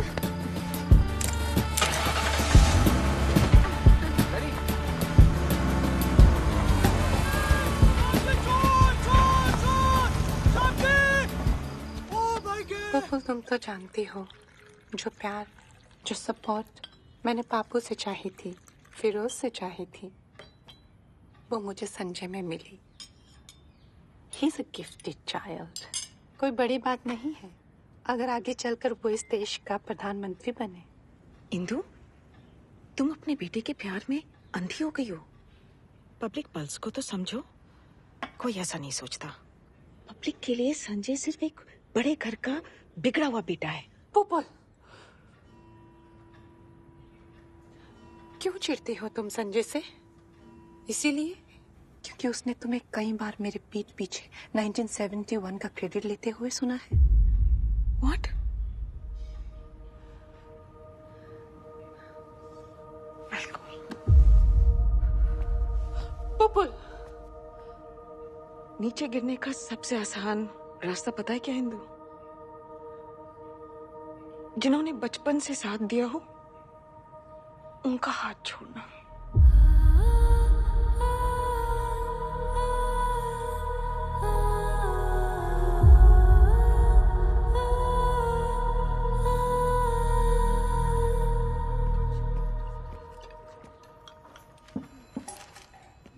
Pappu, तुम तो जानती हो, जो प्यार, जो सपोर्ट मैंने पापू से चाही थी, फिरोज से चाही थी, वो मुझे संजय में मिली। He is a gifted child. कोई बड़ी बात नहीं है अगर आगे चलकर वो इस देश का प्रधानमंत्री बने। इंदु, तुम अपने बेटे के प्यार में अंधी हो गई हो। पब्लिक पल्स को तो समझो। कोई ऐसा नहीं सोचता। पब्लिक के लिए संजय सिर्फ एक बड़े घर का बिगड़ा हुआ बेटा है। पुपुल, क्यों चिढ़ती हो तुम संजय से? इसीलिए क्योंकि उसने तुम्हें कई बार मेरे पीठ पीछे 1971 का क्रेडिट लेते हुए सुना है। What? पुपुल, नीचे गिरने का सबसे आसान रास्ता पता है क्या इंदु? जिन्होंने बचपन से साथ दिया हो, उनका हाथ छोड़ना।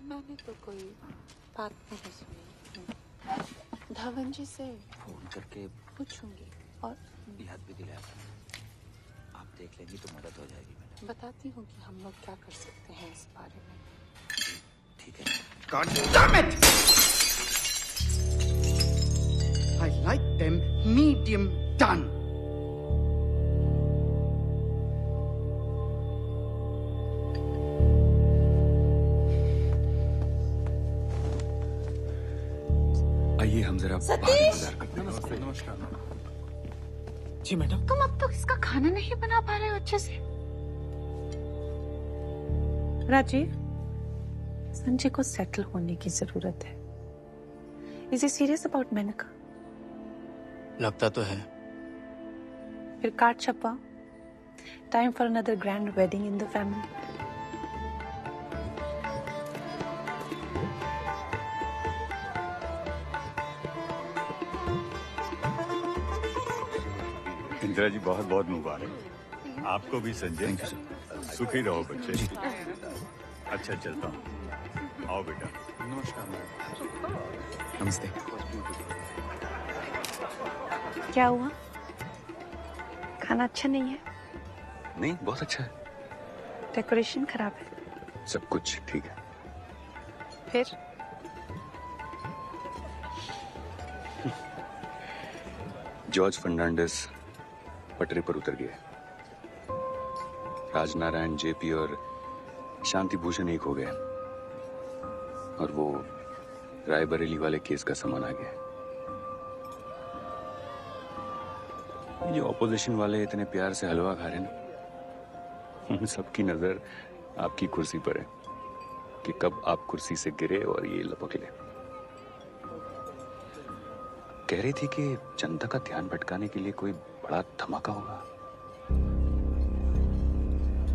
मैंने तो कोई बात नहीं सुनी। धवन जी से फोन करके पूछूंगी और याद भी दिलाया। आप देख लेंगी तो मदद हो जाएगी। मैडम बताती हूँ कि हम लोग क्या कर सकते हैं इस बारे में। ठीक है। God damn it! I like them medium done. आइए हम जरा सतीश! नमस्कार। जी मैडम। तुम अब तक इसका खाना नहीं बना पा रहे हो अच्छे से। राजीव, संजय को सेटल होने की जरूरत है। Is he serious about Maneka? लगता तो है। फिर कार्ड छपवा। Time for another grand wedding in the family. Indira ji बहुत बहुत मुबारक। आपको भी संजय। Thank you sir. सुखी रहो बच्चे। अच्छा चलता हूँ। आओ बेटा। नमस्कार। नमस्ते। क्या हुआ? खाना अच्छा नहीं है? नहीं, बहुत अच्छा है। डेकोरेशन खराब है? सब कुछ ठीक है। फिर जॉर्ज फर्नांडिस पटरी पर उतर गए। राजनारायण, जेपी और शांति भूषण एक हो गए और वो रायबरेली वाले केस का सामान आ गया। ये जो ऑपोजिशन वाले इतने प्यार से हलवा खा रहे हैं ना, उन सबकी नजर आपकी कुर्सी पर है कि कब आप कुर्सी से गिरे और ये लपक ले। कह रही थी कि जनता का ध्यान भटकाने के लिए कोई बड़ा धमाका होगा।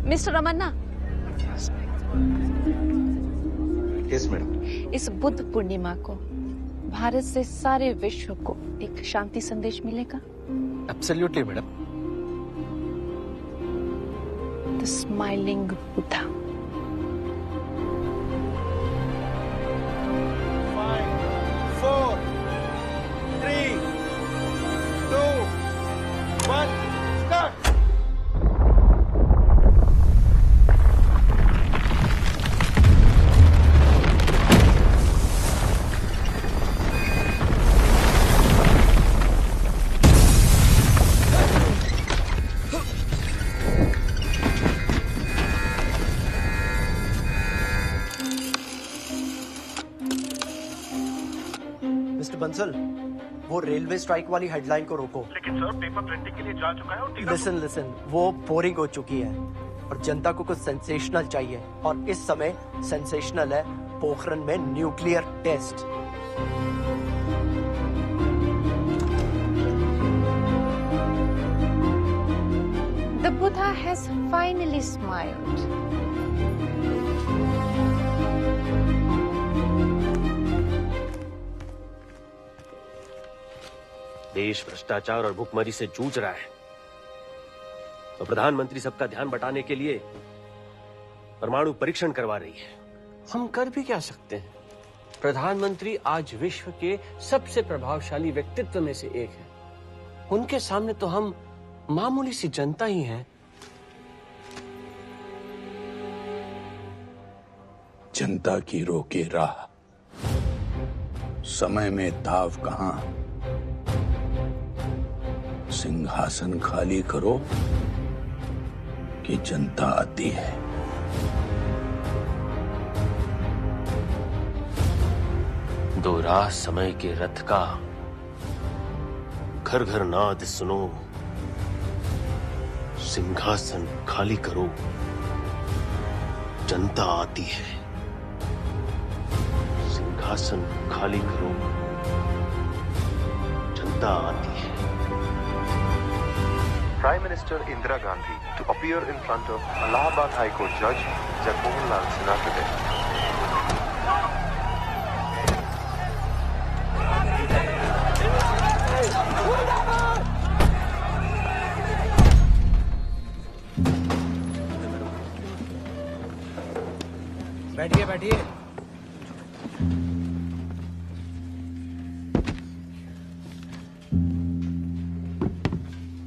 मिस्टर रमन्ना। Yes madam. इस बुद्ध पूर्णिमा को भारत से सारे विश्व को एक शांति संदेश मिलेगा। Absolutely madam. The smiling Buddha. 5, 4, 3, 2, 1, start! Mister Bansal, वो रेलवे स्ट्राइक वाली हेडलाइन को रोको। लेकिन सर, पेपर प्रिंटिंग के लिए जा चुका है और लिसन, वो बोरिंग हो चुकी है और जनता को कुछ सेंसेशनल चाहिए और इस समय सेंसेशनल है पोखरण में nuclear test. The Buddha has finally smiled. देश भ्रष्टाचार और भुखमरी से जूझ रहा है तो प्रधानमंत्री सबका ध्यान बटाने के लिए परमाणु परीक्षण करवा रही है। हम कर भी क्या सकते हैं? प्रधानमंत्री आज विश्व के सबसे प्रभावशाली व्यक्तित्व में से एक है। उनके सामने तो हम मामूली सी जनता ही हैं। जनता की रोके राह, समय में दाव कहां। सिंहासन खाली करो कि जनता आती है। दो राह समय के रथ का, घर घर नाद सुनो। सिंहासन खाली करो, जनता आती है। सिंहासन खाली करो, जनता आती है। Prime Minister Indira Gandhi to appear in front of Allahabad High Court Judge Jagmohan Lal Sinha today. बैठिए बैठिए।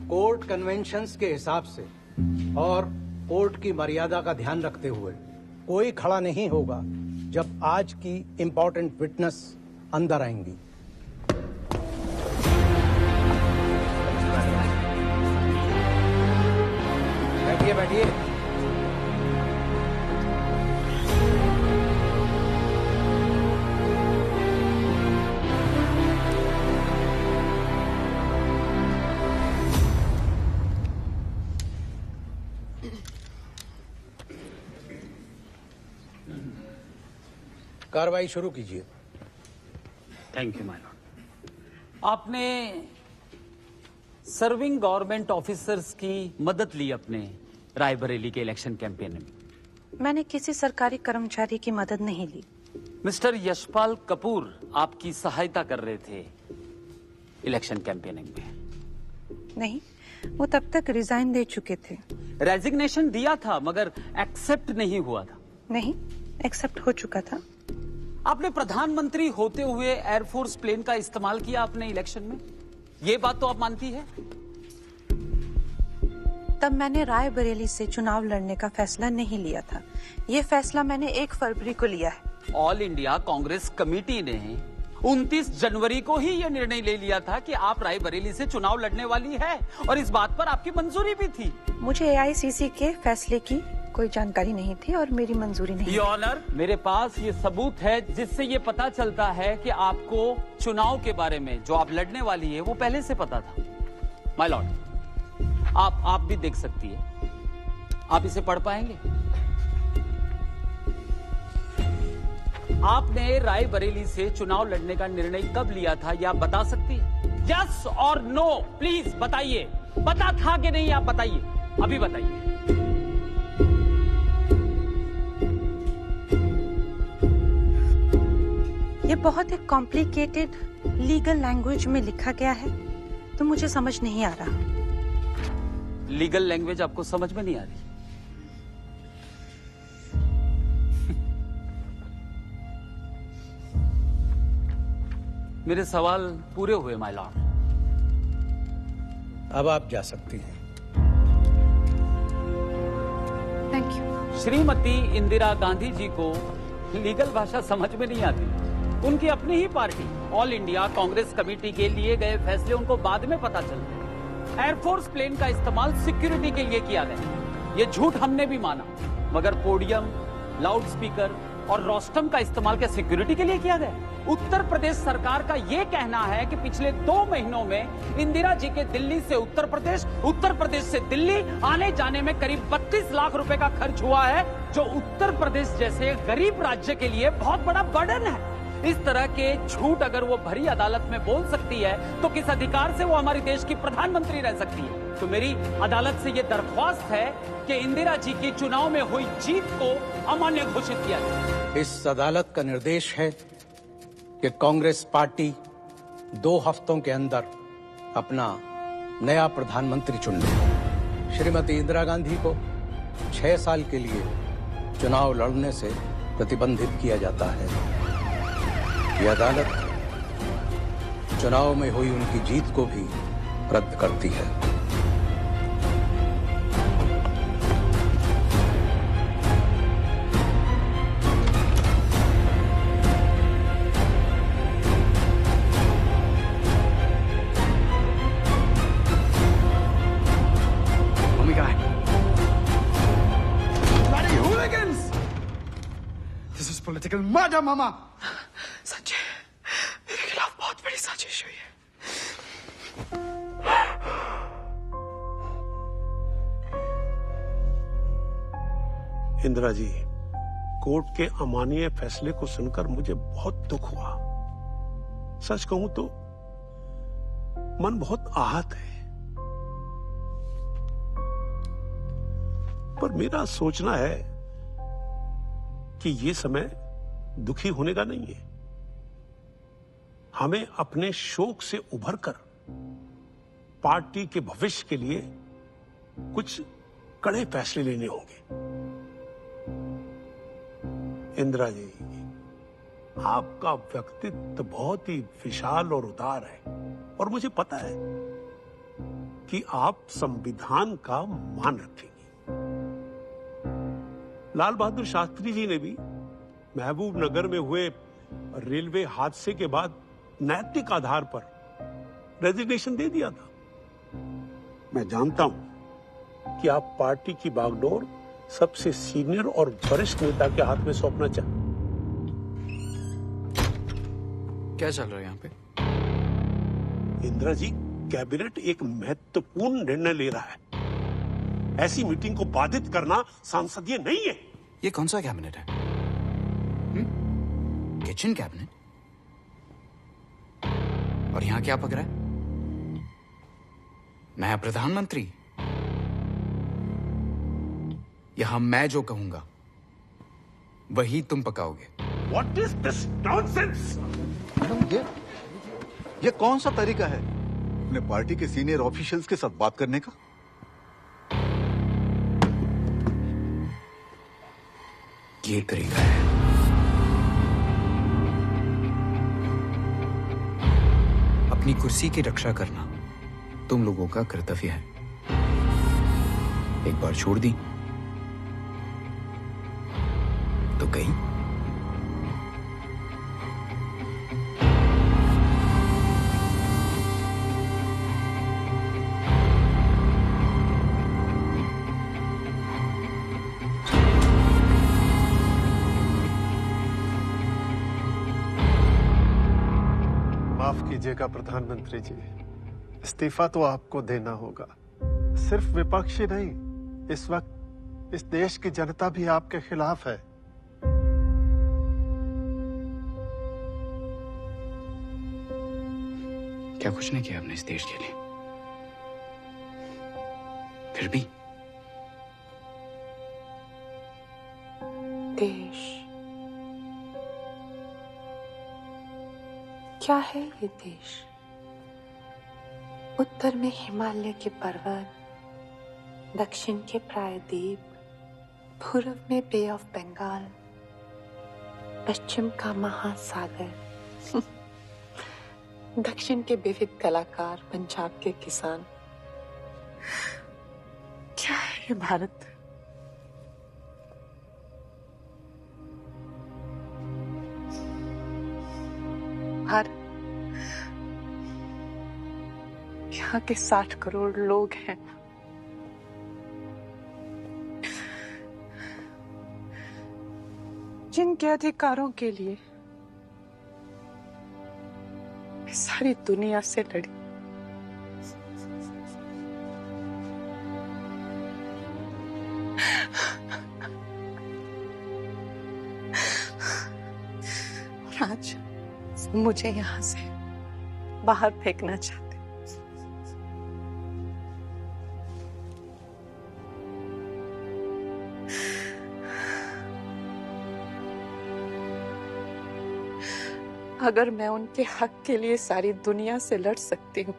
कोर्ट कन्वेंशंस के हिसाब से और कोर्ट की मर्यादा का ध्यान रखते हुए कोई खड़ा नहीं होगा जब आज की इंपॉर्टेंट विटनेस अंदर आएंगी। बैठिए बैठिए। कार्रवाई शुरू कीजिए। Thank you my Lord. आपने सर्विंग गवर्नमेंट ऑफिसर्स की मदद ली अपने रायबरेली के इलेक्शन कैंपेन में। मैंने किसी सरकारी कर्मचारी की मदद नहीं ली। मिस्टर यशपाल कपूर आपकी सहायता कर रहे थे इलेक्शन कैंपेनिंग में। नहीं, वो तब तक रिजाइन दे चुके थे। रेजिग्नेशन दिया था मगर एक्सेप्ट नहीं हुआ था। नहीं, एक्सेप्ट हो चुका था। आपने प्रधानमंत्री होते हुए एयरफोर्स प्लेन का इस्तेमाल किया अपने इलेक्शन में, ये बात तो आप मानती है? तब मैंने रायबरेली से चुनाव लड़ने का फैसला नहीं लिया था। ये फैसला मैंने 1 फरवरी को लिया है। ऑल इंडिया कांग्रेस कमेटी ने 29 जनवरी को ही यह निर्णय ले लिया था कि आप रायबरेली से चुनाव लड़ने वाली है और इस बात पर आपकी मंजूरी भी थी। मुझे AICC के फैसले की कोई जानकारी नहीं थी और मेरी मंजूरी नहीं। योर ऑनर, मेरे पास ये सबूत है जिससे ये पता चलता है कि आपको चुनाव के बारे में जो आप लड़ने वाली है वो पहले से पता था। माय लॉर्ड, आप भी देख सकती है। आप इसे पढ़ पाएंगे? आपने रायबरेली से चुनाव लड़ने का निर्णय कब लिया था, यह आप बता सकती है? यस और नो प्लीज बताइए। पता था कि नहीं, आप बताइए, अभी बताइए। ये बहुत एक कॉम्प्लिकेटेड लीगल लैंग्वेज में लिखा गया है तो मुझे समझ नहीं आ रहा। लीगल लैंग्वेज आपको समझ में नहीं आ रही? मेरे सवाल पूरे हुए माय लॉर्ड। अब आप जा सकती हैं। Thank you. श्रीमती इंदिरा गांधी जी को लीगल भाषा समझ में नहीं आती। उनकी अपनी ही party all India Congress committee के लिए गए फैसले उनको बाद में पता चलते। एयरफोर्स प्लेन का इस्तेमाल सिक्योरिटी के लिए किया गया, ये झूठ हमने भी माना, मगर पोडियम, लाउड स्पीकर और रोस्टम का इस्तेमाल क्या सिक्योरिटी के लिए किया गया? उत्तर प्रदेश सरकार का यह कहना है कि पिछले 2 महीनों में इंदिरा जी के दिल्ली से उत्तर प्रदेश से दिल्ली आने जाने में करीब 32 लाख रुपए का खर्च हुआ है, जो उत्तर प्रदेश जैसे गरीब राज्य के लिए बहुत बड़ा बर्डन है। इस तरह के झूठ अगर वो भरी अदालत में बोल सकती है तो किस अधिकार से वो हमारी देश की प्रधानमंत्री रह सकती है? तो मेरी अदालत से ये दरख्वास्त है कि इंदिरा जी की चुनाव में हुई जीत को अमान्य घोषित किया जाए। इस अदालत का निर्देश है कि कांग्रेस पार्टी 2 हफ्तों के अंदर अपना नया प्रधानमंत्री चुन ले। श्रीमती इंदिरा गांधी को 6 साल के लिए चुनाव लड़ने से प्रतिबंधित किया जाता है। यह अदालत चुनाव में हुई उनकी जीत को भी रद्द करती है। Political murder, मामा। संजय, मेरे खिलाफ बहुत बड़ी साजिश हुई है। इंदिरा जी, कोर्ट के अमानवीय फैसले को सुनकर मुझे बहुत दुख हुआ। सच कहूं तो मन बहुत आहत है, पर मेरा सोचना है कि ये समय दुखी होने का नहीं है। हमें अपने शोक से उभरकर पार्टी के भविष्य के लिए कुछ कड़े फैसले लेने होंगे। इंदिरा जी, आपका व्यक्तित्व बहुत ही विशाल और उदार है और मुझे पता है कि आप संविधान का मान रखेंगे। लाल बहादुर शास्त्री जी ने भी महबूब नगर में हुए रेलवे हादसे के बाद नैतिक आधार पर रेजिग्नेशन दे दिया था। मैं जानता हूं कि आप पार्टी की बागडोर सबसे सीनियर और वरिष्ठ नेता के हाथ में सौंपना चाहते। क्या चल रहा है यहाँ पे? इंदिरा जी, कैबिनेट एक महत्वपूर्ण निर्णय ले रहा है। ऐसी मीटिंग को बाधित करना सांसदीय नहीं है। ये कौन सा कैबिनेट है? Kitchen cabinet? और यहां क्या पक रहा है? नया प्रधानमंत्री? यहां मैं जो कहूंगा वही तुम पकाओगे। What is this nonsense? ये कौन सा तरीका है अपने पार्टी के सीनियर ऑफिशियल्स के साथ बात करने का? ये तरीका है। अपनी कुर्सी की रक्षा करना तुम लोगों का कर्तव्य है। एक बार छोड़ दी तो गई। माफ कीजिएगा प्रधानमंत्री जी, इस्तीफा तो आपको देना होगा। सिर्फ विपक्ष ही नहीं, इस वक्त इस देश की जनता भी आपके खिलाफ है। क्या कुछ नहीं किया आपने इस देश के लिए? फिर भी देश क्या है ये देश? उत्तर में हिमालय के पर्वत, दक्षिण के प्रायद्वीप, पूर्व में बे ऑफ बंगाल, पश्चिम का महासागर, दक्षिण के विविध कलाकार, पंजाब के किसान। क्या है ये भारत? भारत यहाँ के 60 करोड़ लोग हैं। जिनके अधिकारों के लिए मैं सारी दुनिया से लड़ी। और आज मुझे यहां से बाहर फेंकना चाहते। अगर मैं उनके हक के लिए सारी दुनिया से लड़ सकती हूँ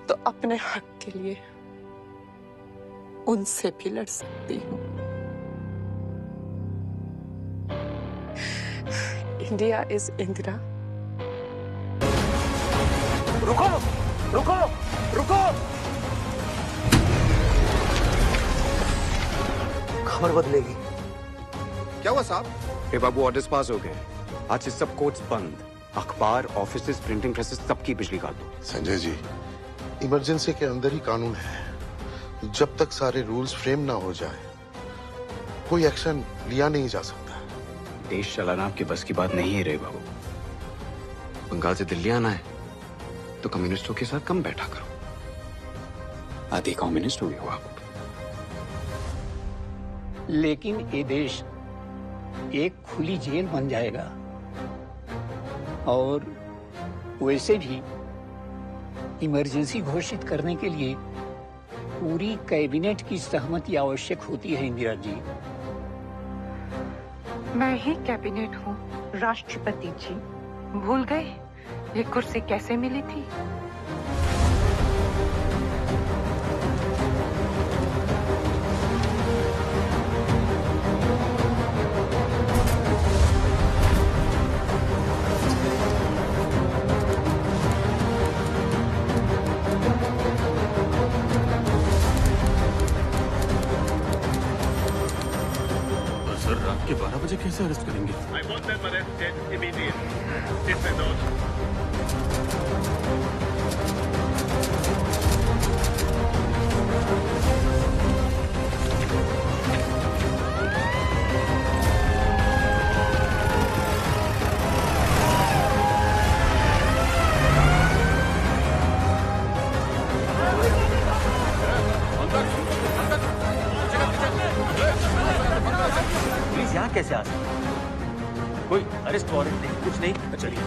तो अपने हक के लिए उनसे भी लड़ सकती हूँ। India is Indira. रुको रुको रुको, खबर बदलेगी। क्या हुआ साहब? ए बाबू, ऑर्डर्स पास हो गए। आज से सब कोर्ट्स बंद, अखबार, ऑफिसेस, प्रिंटिंग प्रेसेस, सबकी बिजली काट दो। संजय जी, इमरजेंसी के अंदर ही कानून है। जब तक सारे रूल्स फ्रेम ना हो जाए कोई एक्शन लिया नहीं जा सकता। देश चलाना आपके बस की बात नहीं है रे बाबू। बंगाल से दिल्ली आना है तो कम्युनिस्टों के साथ कम बैठा करो। आधे कम्युनिस्ट हो गए हो आप। लेकिन ये देश एक खुली जेल बन जाएगा, और वैसे भी इमरजेंसी घोषित करने के लिए पूरी कैबिनेट की सहमति आवश्यक होती है। इंदिरा जी, मैं ही कैबिनेट हूँ राष्ट्रपति जी। भूल गए ये कुर्सी कैसे मिली थी? सर, रात के 12 बजे कैसे अरेस्ट करेंगे? I want them arrested immediately. It's an order. Police यहाँ कैसे आ सकती? अरेस्ट वारंट नहीं, कुछ नहीं। चलिए।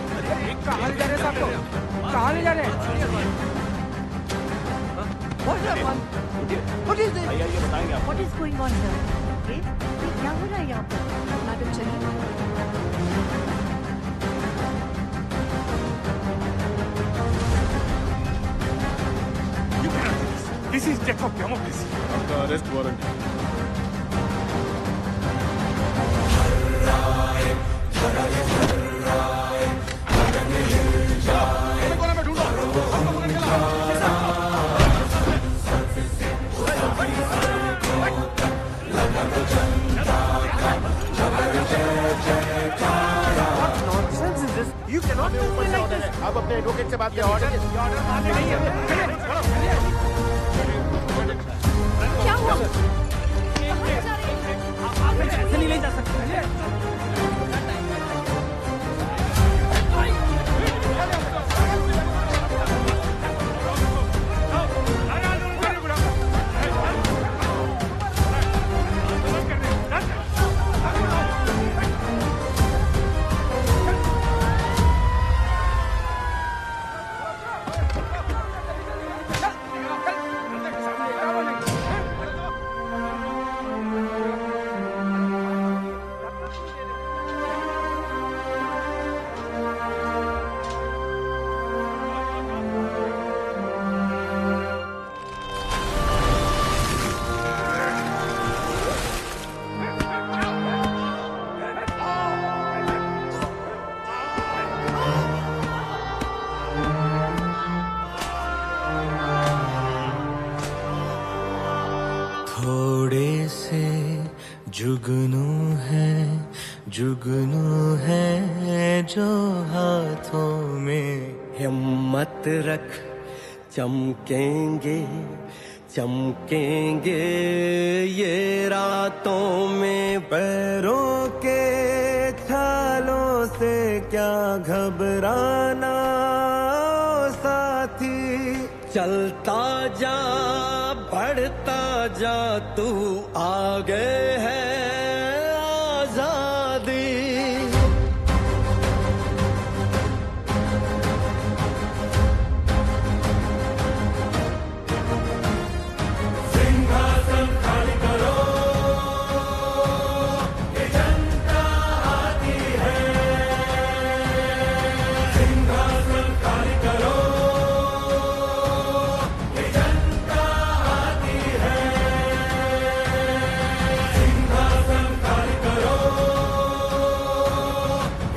कहाँ ले जा रहे हैं साहब को? कहाँ ले जा रहे हैं? What is this? आइए बताएंगे आपको। What is going on here? ये क्या हो रहा है यहाँ पर? मैडम चलिए। This is death of democracy. आपका अरेस्ट वारंट है। You cannot do like this. आप अपने एडवोकेट से बात करें। ऑर्डर मानने नहीं है। क्या हुआ? आप ऐसे नहीं ले जा सकते। जुगनू है जो हाथों में, हिम्मत रख चमकेंगे चमकेंगे ये रातों में, पैरों के छालों से क्या घबराना साथी, चलता जा बढ़ता जा तू आगे है आजादी। सिंहासन खाली करो, ये जनता आती है। सिंहासन खाली करो, ये जनता आती है। सिंहासन खाली करो,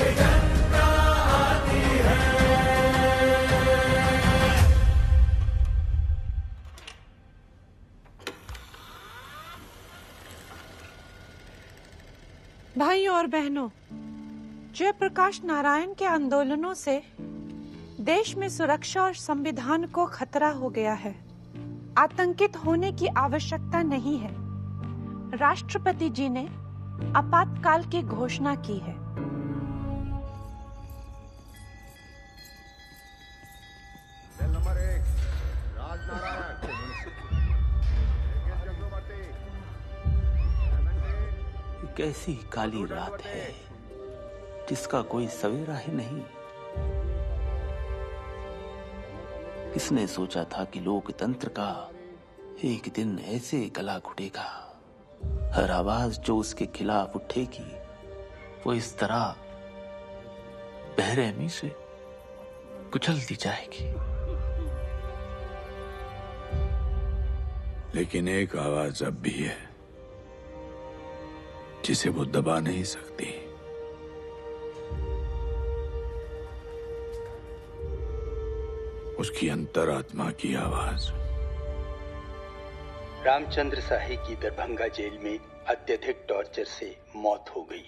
ये जनता आती है। भाइयों और बहनों, जयप्रकाश नारायण के आंदोलनों से देश में सुरक्षा और संविधान को खतरा हो गया है। आतंकित होने की आवश्यकता नहीं है। राष्ट्रपति जी ने आपातकाल की घोषणा की है। कैसी काली रात है जिसका कोई सवेरा ही नहीं। किसने सोचा था कि लोकतंत्र का एक दिन ऐसे गला घुटेगा, हर आवाज जो उसके खिलाफ उठेगी वो इस तरह बेरहमी से कुचल दी जाएगी। लेकिन एक आवाज अब भी है जिसे वो दबा नहीं सकती। उसकी अंतरात्मा की आवाज। रामचंद्र शाही की दरभंगा जेल में अत्यधिक टॉर्चर से मौत हो गई।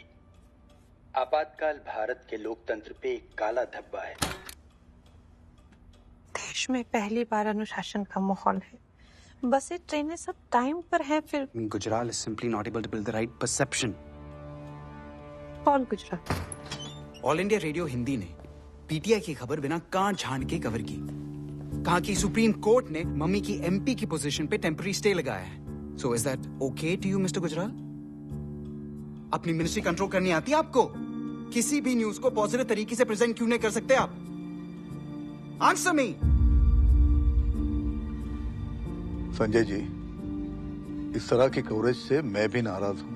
आपातकाल भारत के लोकतंत्र पे एक काला धब्बा है। देश में पहली बार अनुशासन का माहौल है। बसें ट्रेनें सब टाइम पर हैं। फिर Gujral is simply not able to build the right perception. कौन Gujral? All India radio Hindi ने पीटीआई की खबर बिना कान छान के कवर की। कहा कि सुप्रीम कोर्ट ने मम्मी की एमपी की पोजीशन पे टेम्पररी स्टे लगाया है। So is that okay to you mister Gujral? अपनी मिनिस्ट्री कंट्रोल करनी आती है आपको? किसी भी न्यूज को पॉजिटिव तरीके से प्रेजेंट क्यों नहीं कर सकते आप? Answer me. संजय जी, इस तरह की कवरेज से मैं भी नाराज हूं,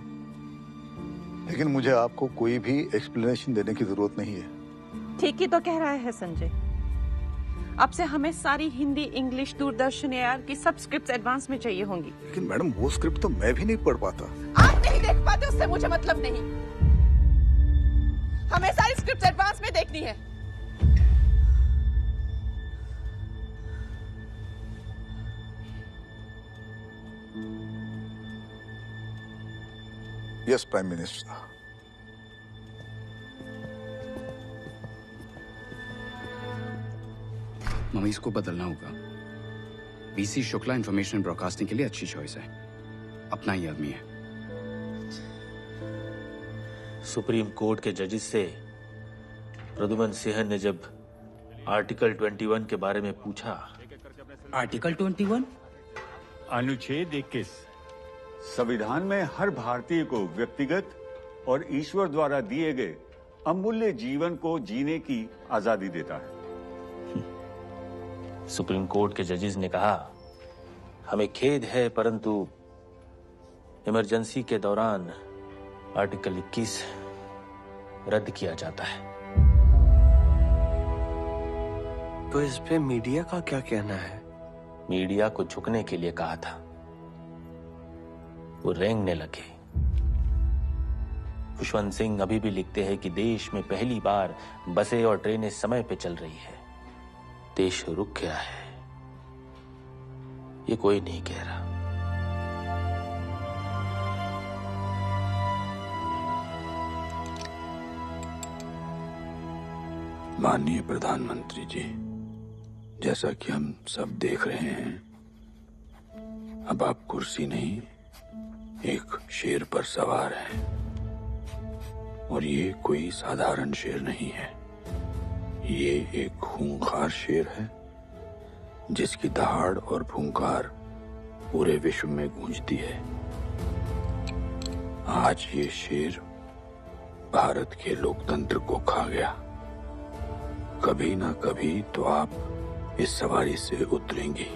लेकिन मुझे आपको कोई भी एक्सप्लेनेशन देने की जरूरत नहीं है। ठीक ही तो कह रहा है संजय। अब से हमें सारी हिंदी, इंग्लिश, दूरदर्शन एआर की सब स्क्रिप्ट्स एडवांस में चाहिए होंगी। लेकिन मैडम वो स्क्रिप्ट तो मैं भी नहीं पढ़ पाता। आप नहीं देख पाते उससे मुझे मतलब नहीं। हमें सारी स्क्रिप्ट्स एडवांस में देखनी है। Yes prime minister. मम्मी इसको बदलना होगा। बीसी शुक्ला इंफॉर्मेशन ब्रॉडकास्टिंग के लिए अच्छी चॉइस है, अपना ही आदमी है। सुप्रीम कोर्ट के जजेस से प्रद्युमन सिंह ने जब आर्टिकल 21 के बारे में पूछा। आर्टिकल 21? अनुच्छेद 21 संविधान में हर भारतीय को व्यक्तिगत और ईश्वर द्वारा दिए गए अमूल्य जीवन को जीने की आजादी देता है। सुप्रीम कोर्ट के जजेस ने कहा, हमें खेद है परंतु इमरजेंसी के दौरान आर्टिकल 21 रद्द किया जाता है। तो इस पे मीडिया का क्या कहना है? मीडिया को झुकने के लिए कहा था, वो रेंगने लगे। खुशवंत सिंह अभी भी लिखते हैं कि देश में पहली बार बसें और ट्रेनें समय पे चल रही है। देश रुक गया है, ये कोई नहीं कह रहा। माननीय प्रधानमंत्री जी, जैसा कि हम सब देख रहे हैं, अब आप कुर्सी नहीं एक शेर पर सवार हैं, और ये कोई साधारण शेर नहीं है। ये एक खूंखार शेर है जिसकी दहाड़ और फुंकार पूरे विश्व में गूंजती है। आज ये शेर भारत के लोकतंत्र को खा गया। कभी ना कभी तो आप इस सवारी से उतरेंगी।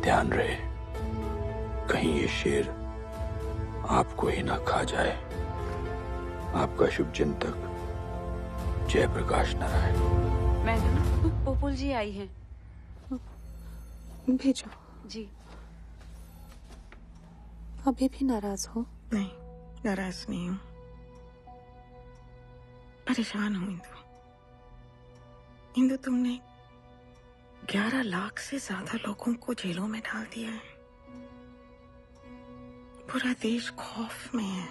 ध्यान रहे, कहीं ये शेर आपको ही ना खा जाए। आपका शुभ चिंतक जयप्रकाश नारायण। मैडम, पोपुल जी आई हैं। भेजो। जी। अभी भी नाराज हो? नहीं, नाराज नहीं हूँ, परेशान हूँ। इंदु, तुमने 11 लाख से ज्यादा लोगों को जेलों में डाल दिया है। पूरा देश खौफ में है।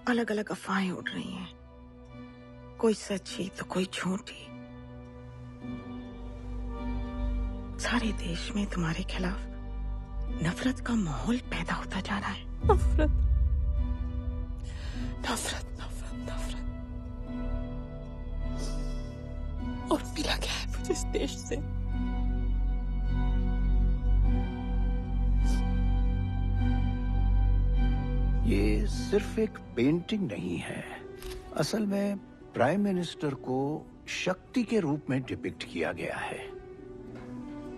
अलग अलग अफवाहें उड़ रही हैं, कोई सच्ची तो कोई झूठी। सारे देश में तुम्हारे खिलाफ नफरत का माहौल पैदा होता जा रहा है। नफरत, नफरत, नफरत, नफरत। और मिला क्या है मुझे इस देश से? ये सिर्फ एक पेंटिंग नहीं है। असल में प्राइम मिनिस्टर को शक्ति के रूप में डिपिक्ट किया गया है।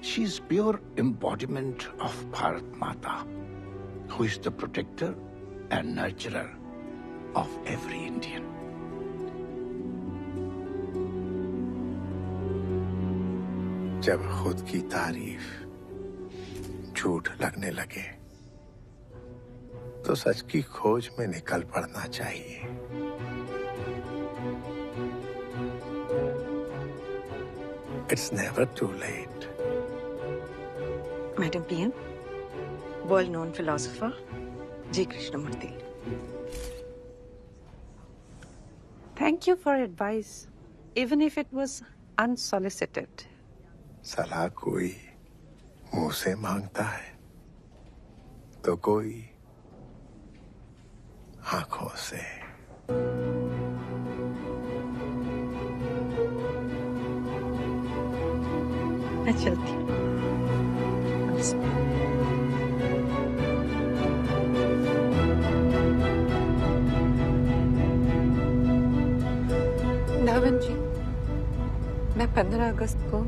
She is pure embodiment of Bharat Mata, who is the protector and nurturer of every Indian. जब खुद की तारीफ झूठ लगने लगे तो सच की खोज में निकल पड़ना चाहिए। It's never too late. Madam PM, world known philosopher G Krishnamurti. Thank you for advice, even if it was unsolicited. सलाह कोई मुंह से मांगता है तो कोई आंखों से। मैं चलती हूँ। मैं 15 अगस्त को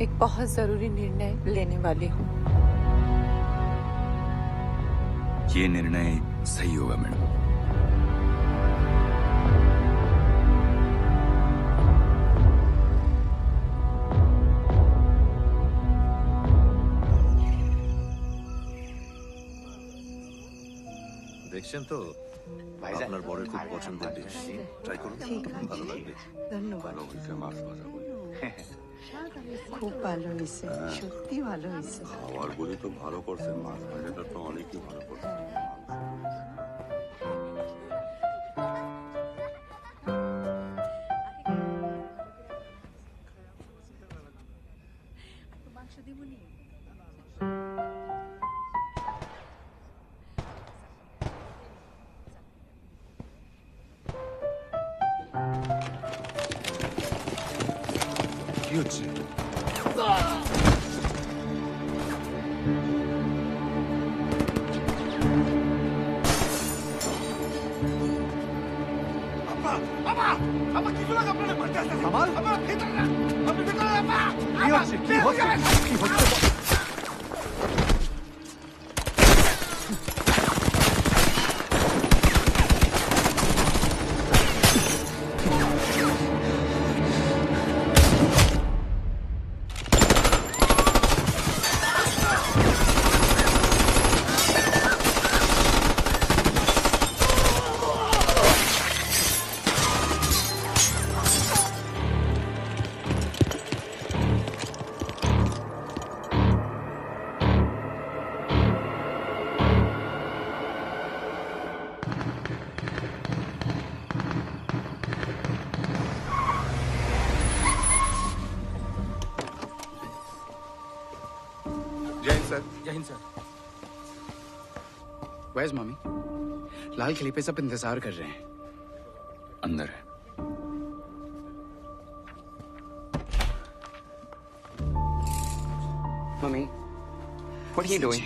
एक बहुत जरूरी निर्णय लेने वाली हूँ। ये निर्णय सही होगा मैडम। দেখছেন তো আপনার বরের খুব পছন্দের ডিশ, ট্রাই করুন, ভালো লাগবে। ধন্যবাদ। খুব ভালো হয়েছে, সত্যি ভালো হয়েছে। খাবার বলি তো ভালো করছেন, মাছ ভাজাটা তো অনেকই ভালো করছেন। কি হচ্ছে? जय हिंद सर। Where's mummy? लाल किले पे सब इंतजार कर रहे हैं। अंदर है। Mummy, what are you doing?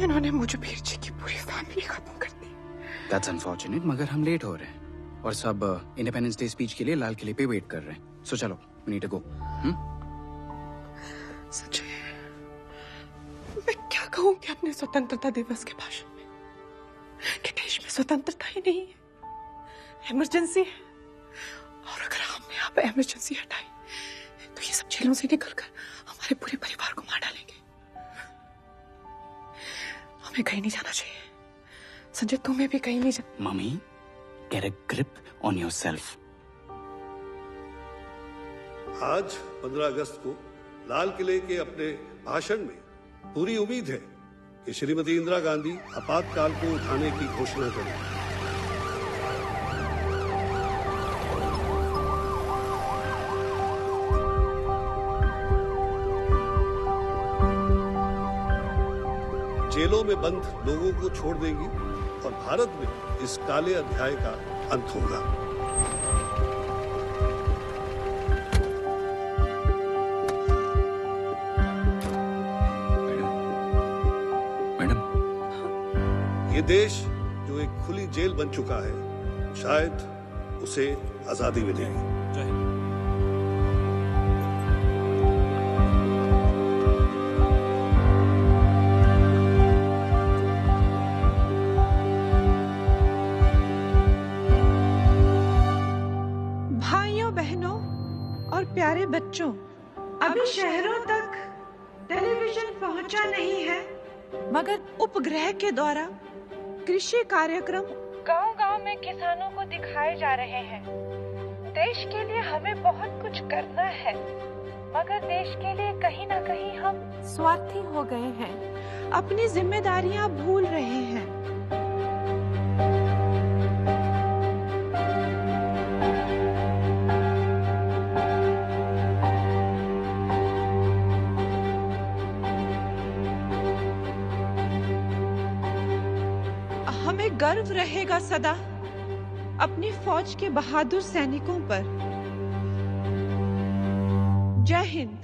इन्होंने मुझे वीर जी की पूरी फैमिली खत्म कर दी। That's unfortunate, मगर हम लेट हो रहे हैं और सब इंडिपेंडेंस डे स्पीच के लिए लाल किले पे वेट कर रहे हैं। So चलो, we need to go. Sanjay, मैं क्या कहूँगी अपने स्वतंत्रता दिवस के भाषण में कि देश में स्वतंत्रता ही नहीं है, इमरजेंसी है। और अगर हमने यहाँ पे इमरजेंसी हटाई तो ये सब जेलों से निकलकर हमारे पूरे परिवार को मार डालेंगे। हमें कहीं नहीं जाना चाहिए। संजय, तुम्हें भी कहीं नहीं जाना। Mummy, get a grip on yourself. आज 15 अगस्त को लाल किले के अपने भाषण में पूरी उम्मीद है कि श्रीमती इंदिरा गांधी आपातकाल को उठाने की घोषणा करेंगी। जेलों में बंद लोगों को छोड़ देंगी और भारत में इस काले अध्याय का अंत होगा। ये देश जो एक खुली जेल बन चुका है, शायद उसे आजादी मिलेगी। भाइयों बहनों और प्यारे बच्चों, अभी शहरों तक टेलीविजन पहुंचा नहीं है, मगर उपग्रह के द्वारा कृषि कार्यक्रम गांव-गांव में किसानों को दिखाए जा रहे हैं। देश के लिए हमें बहुत कुछ करना है, मगर देश के लिए कहीं ना कहीं हम स्वार्थी हो गए हैं, अपनी जिम्मेदारियां भूल रहे हैं। हमें गर्व रहेगा सदा अपनी फौज के बहादुर सैनिकों पर। जय हिंद।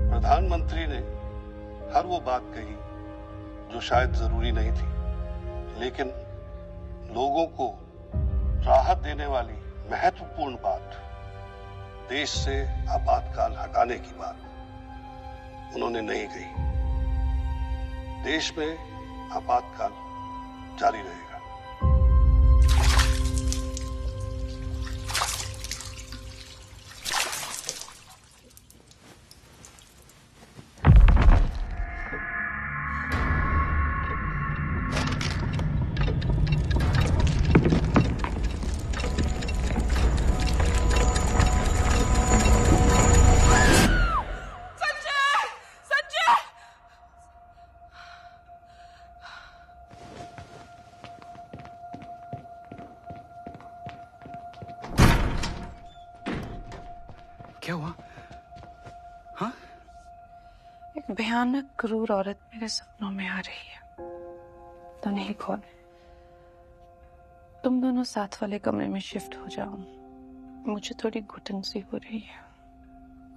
प्रधानमंत्री ने हर वो बात कही जो शायद जरूरी नहीं थी, लेकिन लोगों को देने वाली महत्वपूर्ण बात, देश से आपातकाल हटाने की बात उन्होंने नहीं कही। देश में आपातकाल जारी रहेगा। क्या हुआ? हाँ? एक भयानक क्रूर औरत मेरे सपनों में आ रही है। तो नहीं कौन है? तुम दोनों साथ वाले कमरे में शिफ्ट हो जाओ, मुझे थोड़ी घुटन सी हो रही है।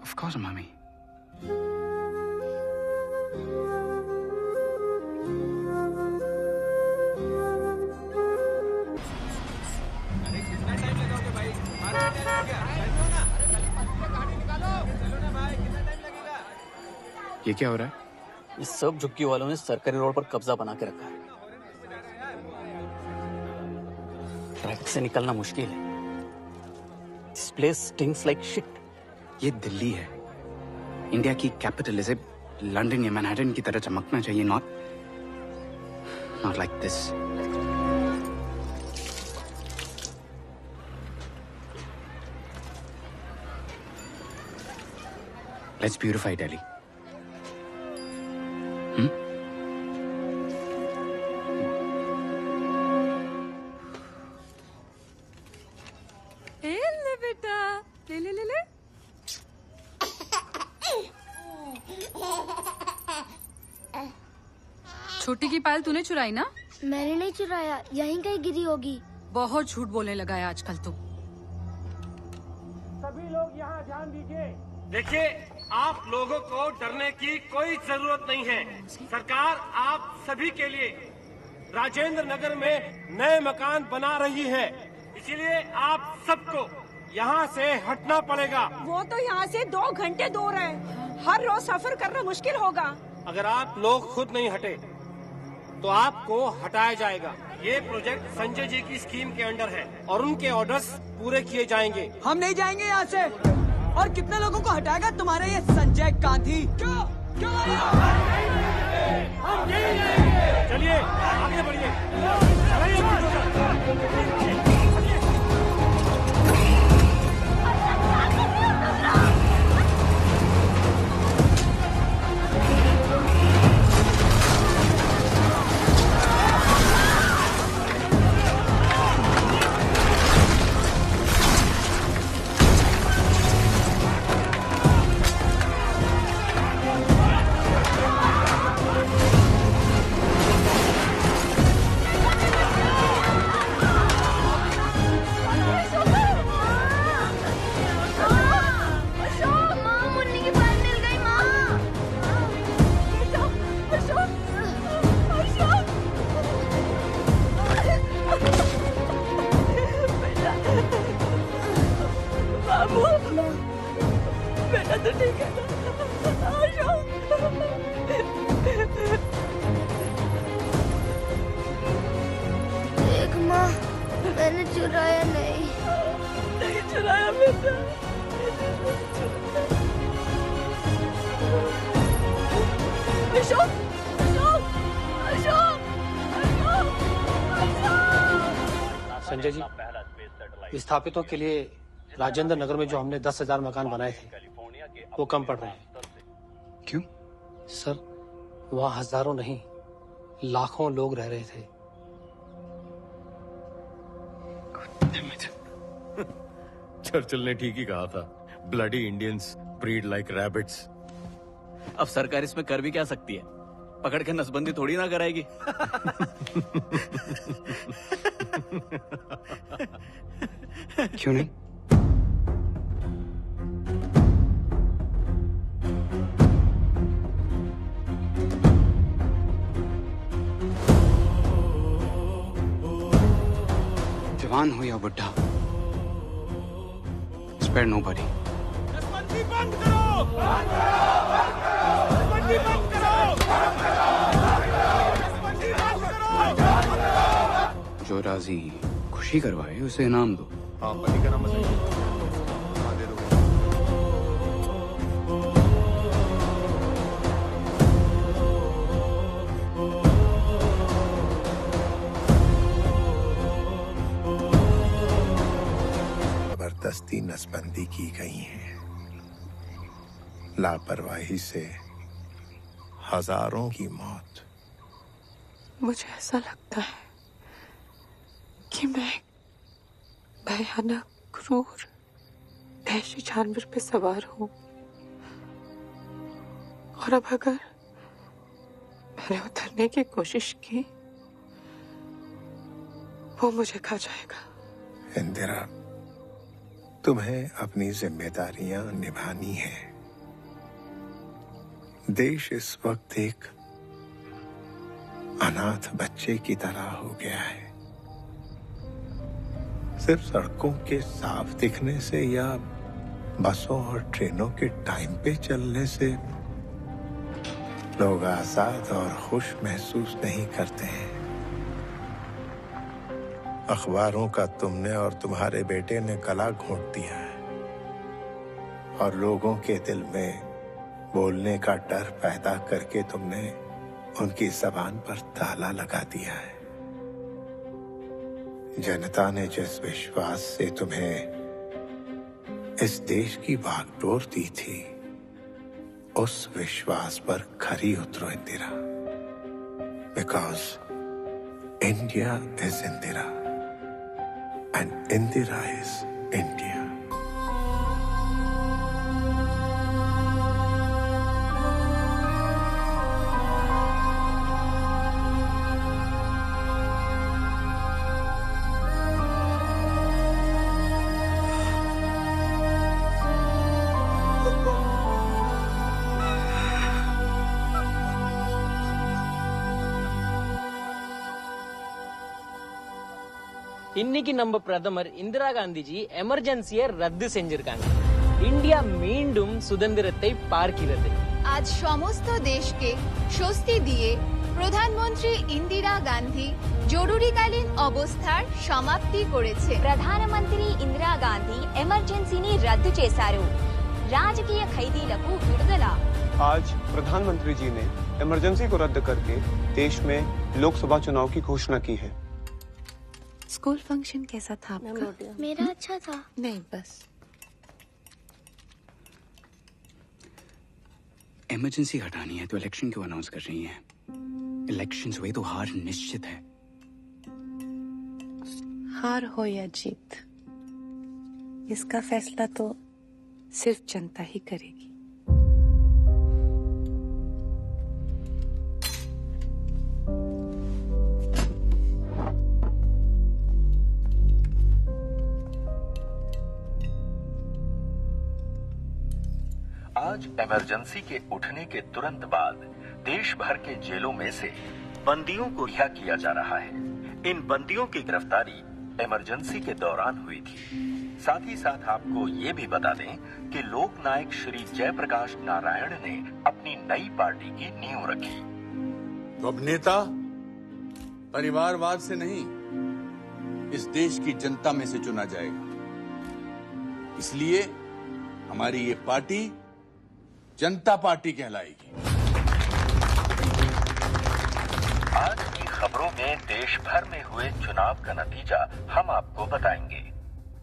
Of course, mummy. ये क्या हो रहा है? इस सब झुग्गी वालों ने सरकारी रोड पर कब्जा बना के रखा है। ट्रैफिक से निकलना मुश्किल है। This place stinks like shit। ये दिल्ली है, इंडिया की कैपिटल। इसे लंदन या मैनहट्टन की तरह चमकना चाहिए, not like this. Let's beautify Delhi. ले बेटा, ले ले ले ले। छोटी की पायल तूने चुराई ना? मैंने नहीं चुराया, यहीं कहीं गिरी होगी। बहुत झूठ बोलने लगा है आजकल तो। सभी लोग यहाँ ध्यान दीजिए। देखिए, आप लोगों को डरने की कोई जरूरत नहीं है। सरकार आप सभी के लिए राजेंद्र नगर में नए मकान बना रही है, इसीलिए आप सबको यहाँ से हटना पड़ेगा। वो तो यहाँ से 2 घंटे दूर है, हर रोज सफर करना मुश्किल होगा। अगर आप लोग खुद नहीं हटे तो आपको हटाया जाएगा। ये प्रोजेक्ट संजय जी की स्कीम के अंडर है और उनके ऑर्डर्स पूरे किए जाएंगे। हम नहीं जाएंगे यहाँ से। और कितने लोगों को हटाएगा तुम्हारे ये संजय गांधी? चलिए आगे बढ़िए। बेटा तो ठीक है देख माँ, मैंने चुराया नहीं। नहीं चुराया बेटा। अशोक, अशोक, अशोक, संजय जी, विस्थापितों के लिए राजेंद्र नगर में जो हमने 10,000 मकान बनाए थे वो कम पड़ रहे हैं। क्यों? सर, वहाँ हजारों नहीं लाखों लोग रह रहे थे। चर्चिल ने ठीक ही कहा था, bloody Indians breed like rabbits. अब सरकार इसमें कर भी क्या सकती है? पकड़ के नसबंदी थोड़ी ना कराएगी। क्यों नहीं? जवान हो या बुढ़े, बुड्ढा। Spare nobody. नसबंदी बंद करो! नसबंदी बंद करो! नसबंदी बंद करो! जो राजी खुशी करवाए उसे इनाम दो। हाँ, पति का नाम बताइए। हाँ, दे दो। जबरदस्ती नसबंदी की गई है। लापरवाही से हजारों की मौत। मुझे ऐसा लगता है कि मैं एक भयानक, क्रूर, वहशी जानवर पे सवार हूँ और अब अगर मैंने उतरने की कोशिश की वो मुझे खा जाएगा। इंदिरा, तुम्हें अपनी जिम्मेदारियां निभानी है। देश इस वक्त एक अनाथ बच्चे की तरह हो गया है। सिर्फ सड़कों के साफ दिखने से या बसों और ट्रेनों के टाइम पे चलने से लोग आजाद और खुश महसूस नहीं करते हैं। अखबारों का तुमने और तुम्हारे बेटे ने गला घोंट दिया है और लोगों के दिल में बोलने का डर पैदा करके तुमने उनकी जबान पर ताला लगा दिया है। जनता ने जिस विश्वास से तुम्हें इस देश की बागडोर दी थी, उस विश्वास पर खरी उतरो Indira. Because India is Indira and Indira is India. இன்னைக்கு நம்ம பிரதமர் இந்திரா காந்திஜி எமர்ஜென்சியை ரத்து செஞ்சிருக்காங்க. இந்தியா மீண்டும் சுதந்திரத்தை பார்க்கிறது. আজ সমস্ত দেশকে স্বস্তি দিয়ে প্রধানমন্ত্রী ইন্দিরা গান্ধী জরুরীকালীন অবস্থার সমাপ্তি করেছে. ప్రధానమంత్రి ఇందిరా గాంధీ ఎమర్జెన్సీని రద్దు చేశారు. రాజకీయ ఖైదీలకు విడుదల. आज प्रधानमंत्री जी ने इमरजेंसी को रद्द करके देश में लोकसभा चुनाव की घोषणा की है. स्कूल फंक्शन कैसा था आपका? मेरा अच्छा था. नहीं, बस इमरजेंसी हटानी है तो इलेक्शन क्यों अनाउंस कर रही हैं? इलेक्शंस हुए तो हार निश्चित है. हार हो या जीत, इसका फैसला तो सिर्फ जनता ही करेगी. आज इमरजेंसी के उठने के तुरंत बाद देश भर के जेलों में से बंदियों को रिहा किया जा रहा है. इन बंदियों की गिरफ्तारी इमरजेंसी के दौरान हुई थी. साथ ही साथ आपको ये भी बता दें कि लोकनायक श्री जयप्रकाश नारायण ने अपनी नई पार्टी की नींव रखी. तो अब नेता परिवारवाद से नहीं, इस देश की जनता में से चुना जाएगा. इसलिए हमारी ये पार्टी जनता पार्टी कहलाएगी. आज की खबरों में देश भर में हुए चुनाव का नतीजा हम आपको बताएंगे.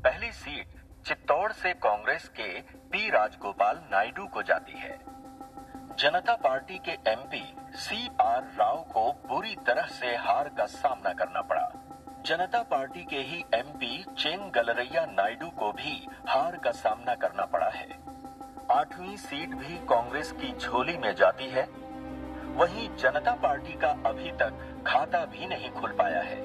पहली सीट चित्तौड़ से कांग्रेस के पी राजगोपाल नायडू को जाती है. जनता पार्टी के एमपी CR राव को बुरी तरह से हार का सामना करना पड़ा. जनता पार्टी के ही एमपी चेंगलरैया नायडू को भी हार का सामना करना पड़ा है. 8वीं सीट भी कांग्रेस की झोली में जाती है. वहीं जनता पार्टी का अभी तक खाता भी नहीं खुल पाया है.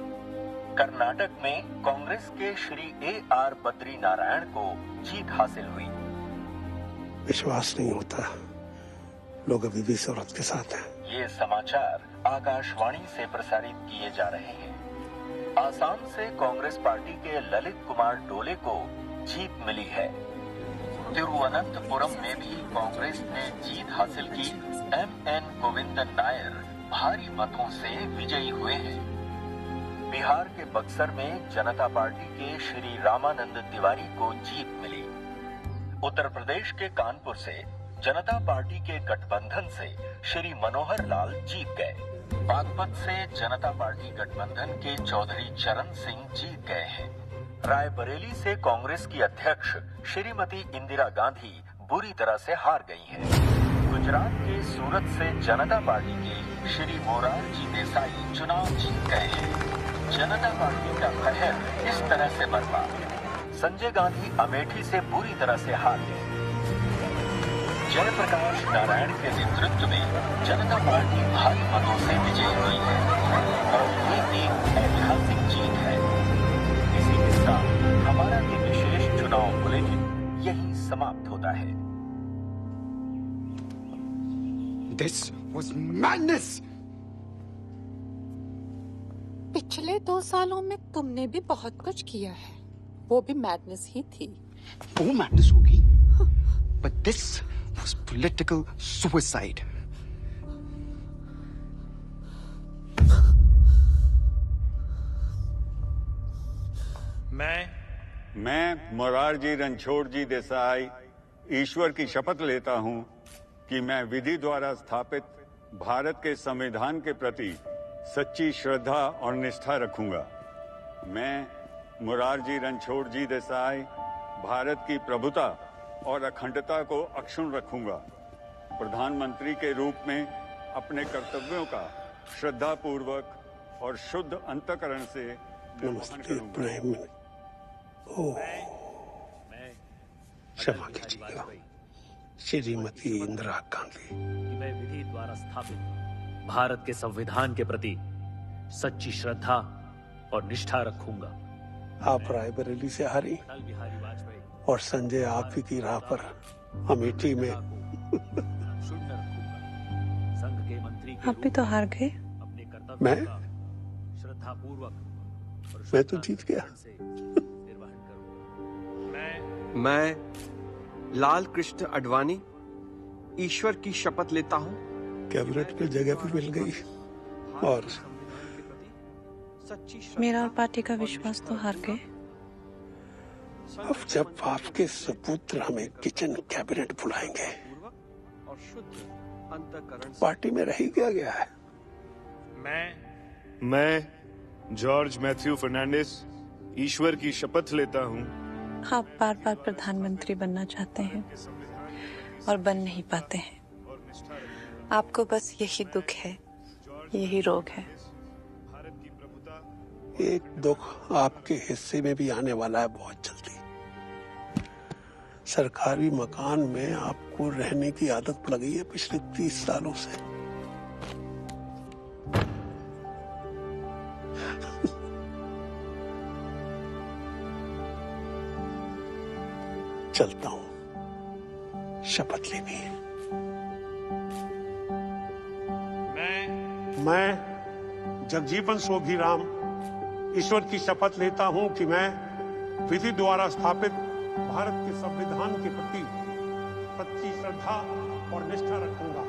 कर्नाटक में कांग्रेस के श्री AR बद्री नारायण को जीत हासिल हुई. विश्वास नहीं होता, लोग अभी भी औरत के साथ हैं. ये समाचार आकाशवाणी से प्रसारित किए जा रहे हैं. आसाम से कांग्रेस पार्टी के ललित कुमार डोले को जीत मिली है। तिरुवनंतपुरम में भी कांग्रेस ने जीत हासिल की। M.N. गोविंदन नायर भारी मतों से विजयी हुए हैं। बिहार के बक्सर में जनता पार्टी के श्री रामानंद तिवारी को जीत मिली। उत्तर प्रदेश के कानपुर से जनता पार्टी के गठबंधन से श्री मनोहर लाल जीत गए। बागपत से जनता पार्टी गठबंधन के चौधरी चरण सिंह जीत गए हैं। रायबरेली से कांग्रेस की अध्यक्ष श्रीमती इंदिरा गांधी बुरी तरह से हार गई हैं। गुजरात के सूरत से जनता पार्टी के श्री मोरारजी देसाई चुनाव जीत गए हैं। जनता पार्टी का कहर इस तरह से बरपा। संजय गांधी अमेठी से बुरी तरह से हार गए। जयप्रकाश नारायण के नेतृत्व में जनता पार्टी भारी मतों से विजयी हुई है और ये एक ऐतिहासिक जीत है। इसी के साथ हमारा ये विशेष चुनाव बुलेटिन यही समाप्त होता है। This was madness. पिछले 2 सालों में तुमने भी बहुत कुछ किया है, वो भी मैडनेस ही थी। वो मैडनेस होगी, but this was political suicide. मैं मोरारजी रणछोड़ जी देसाई ईश्वर की शपथ लेता हूं कि मैं विधि द्वारा स्थापित भारत के संविधान के प्रति सच्ची श्रद्धा और निष्ठा रखूंगा। मैं मोरारजी रणछोड़ जी देसाई भारत की प्रभुता और अखंडता को अक्षुण्ण रखूंगा। प्रधानमंत्री के रूप में अपने कर्तव्यों का श्रद्धापूर्वक और शुद्ध अंतःकरण से निर्वहन करूंगा। क्षमा कीजिएगा श्रीमती इंदिरा गांधी। मैं विधि द्वारा स्थापित भारत के संविधान के प्रति सच्ची श्रद्धा और निष्ठा रखूंगा। आप रायबरेली से हारी और संजय आप ही की राह पर अमेठी में। संघ के मंत्री आप भी तो हार गए। मैं श्रद्धापूर्वक मैं तो जीत गया। मैं लाल कृष्ण आडवाणी ईश्वर की शपथ लेता हूं। कैबिनेट में जगह भी मिल गई और मेरा और पार्टी का विश्वास तो हार गए। अब जब आपके सुपुत्र हमें किचन कैबिनेट बुलाएंगे, पार्टी में रह गया गया है। मैं जॉर्ज मैथ्यू फर्नांडिस ईश्वर की शपथ लेता हूं। आप बार बार प्रधानमंत्री बनना चाहते हैं और बन नहीं पाते हैं। आपको बस यही दुख है, यही रोग है। एक दुख आपके हिस्से में भी आने वाला है बहुत जल्दी। सरकारी मकान में आपको रहने की आदत पड़ गई है पिछले 30 सालों से। चलता हूं शपथ लेनी है। मैं जगजीवन सोभीराम ईश्वर की शपथ लेता हूं कि मैं विधि द्वारा स्थापित भारत के संविधान के प्रति सच्ची श्रद्धा और निष्ठा रखूंगा।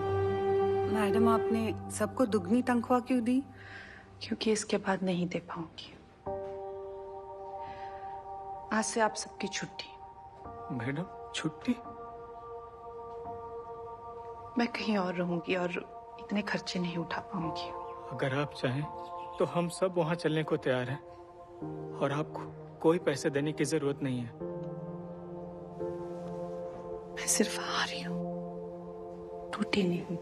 मैडम, आपने सबको दुगनी तनख्वाह क्यों दी? क्योंकि इसके बाद नहीं दे पाऊंगी। आज से आप सबकी छुट्टी। मैडम, छुट्टी? मैं कहीं और रहूंगी और इतने खर्चे नहीं उठा पाऊंगी। अगर आप चाहें तो हम सब वहाँ चलने को तैयार हैं और आपको कोई पैसे देने की जरूरत नहीं है। मैं सिर्फ हारी हूँ, टूटी नहीं हूँ।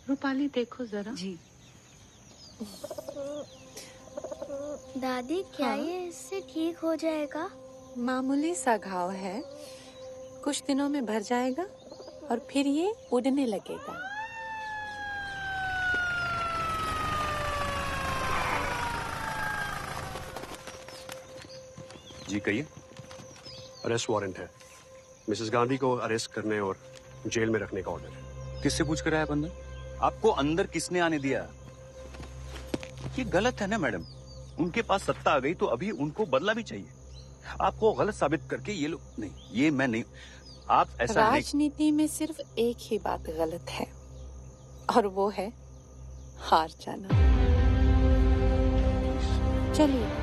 रूपाली, देखो जरा। जी। दादी, क्या ये इससे ठीक हो जाएगा? मामूली सा घाव है, कुछ दिनों में भर जाएगा और फिर ये उड़ने लगेगा। जी कहिए। अरेस्ट वारंट है, मिसेस गांधी को अरेस्ट करने और जेल में रखने का ऑर्डर है। किससे पूछ कर आया आप अंदर? आपको अंदर किसने आने दिया? ये गलत है ना मैडम, उनके पास सत्ता आ गई तो अभी उनको बदला भी चाहिए। आपको गलत साबित करके ये लोग नहीं, ये मैं नहीं, आप ऐसा राजनीति में सिर्फ एक ही बात गलत है और वो है हार जाना। चलिए।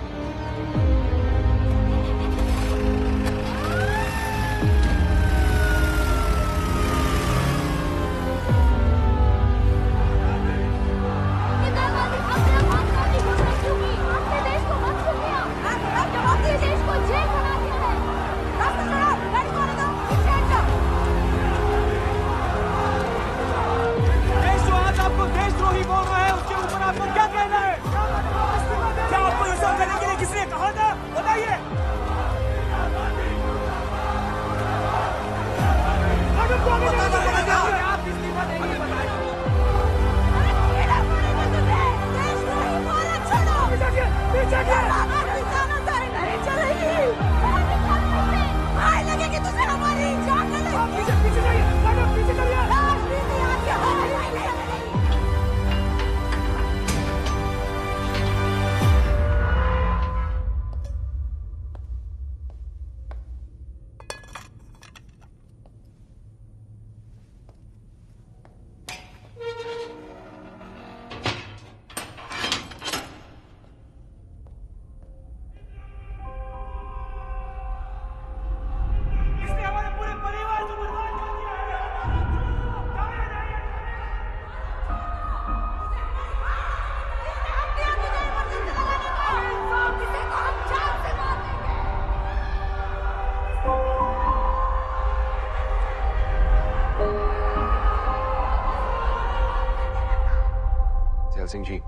सिंह जी,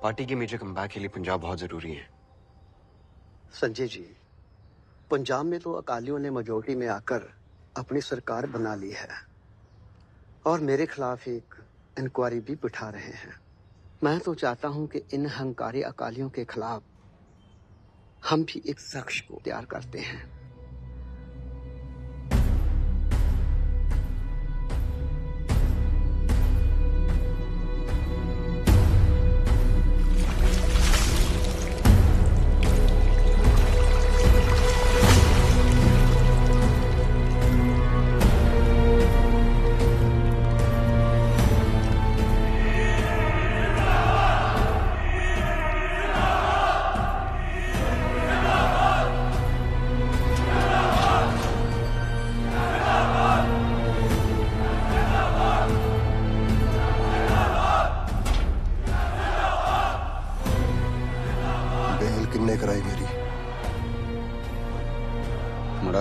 पार्टी के मेजर कमबैक के लिए पंजाब बहुत जरूरी है। संजय जी, पंजाब में तो अकालियों ने मेजोरिटी में आकर अपनी सरकार बना ली है और मेरे खिलाफ एक इंक्वायरी भी बिठा रहे हैं। मैं तो चाहता हूं कि इन हंकारी अकालियों के खिलाफ हम भी एक शख्स को तैयार करते हैं।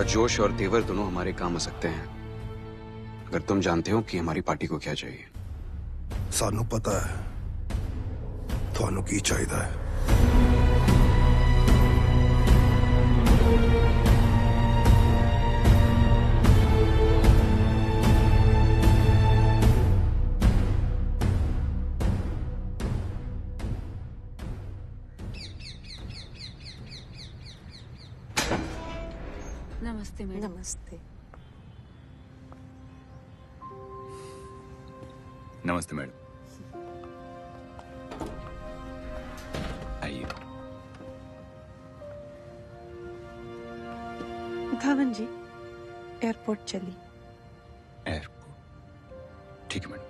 जोश और तेवर दोनों हमारे काम आ सकते हैं अगर तुम जानते हो कि हमारी पार्टी को क्या चाहिए। सानू पता है थानू की चाहिए है। नमस्ते मैडम। नमस्ते। नमस्ते मैडम। आइए। धावन जी, एयरपोर्ट चली। एयरपोर्ट, ठीक है मैडम।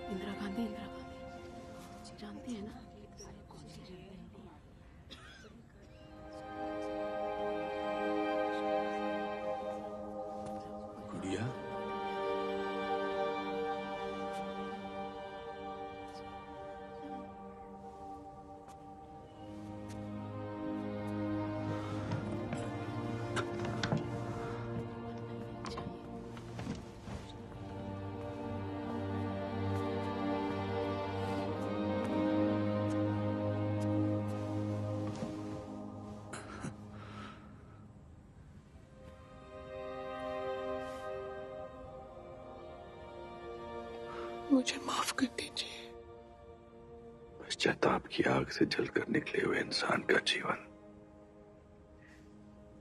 इंदिरा गांधी जानती है ना? मुझे माफ कर दीजिए। पश्चाताप की आग से जलकर निकले हुए इंसान का जीवन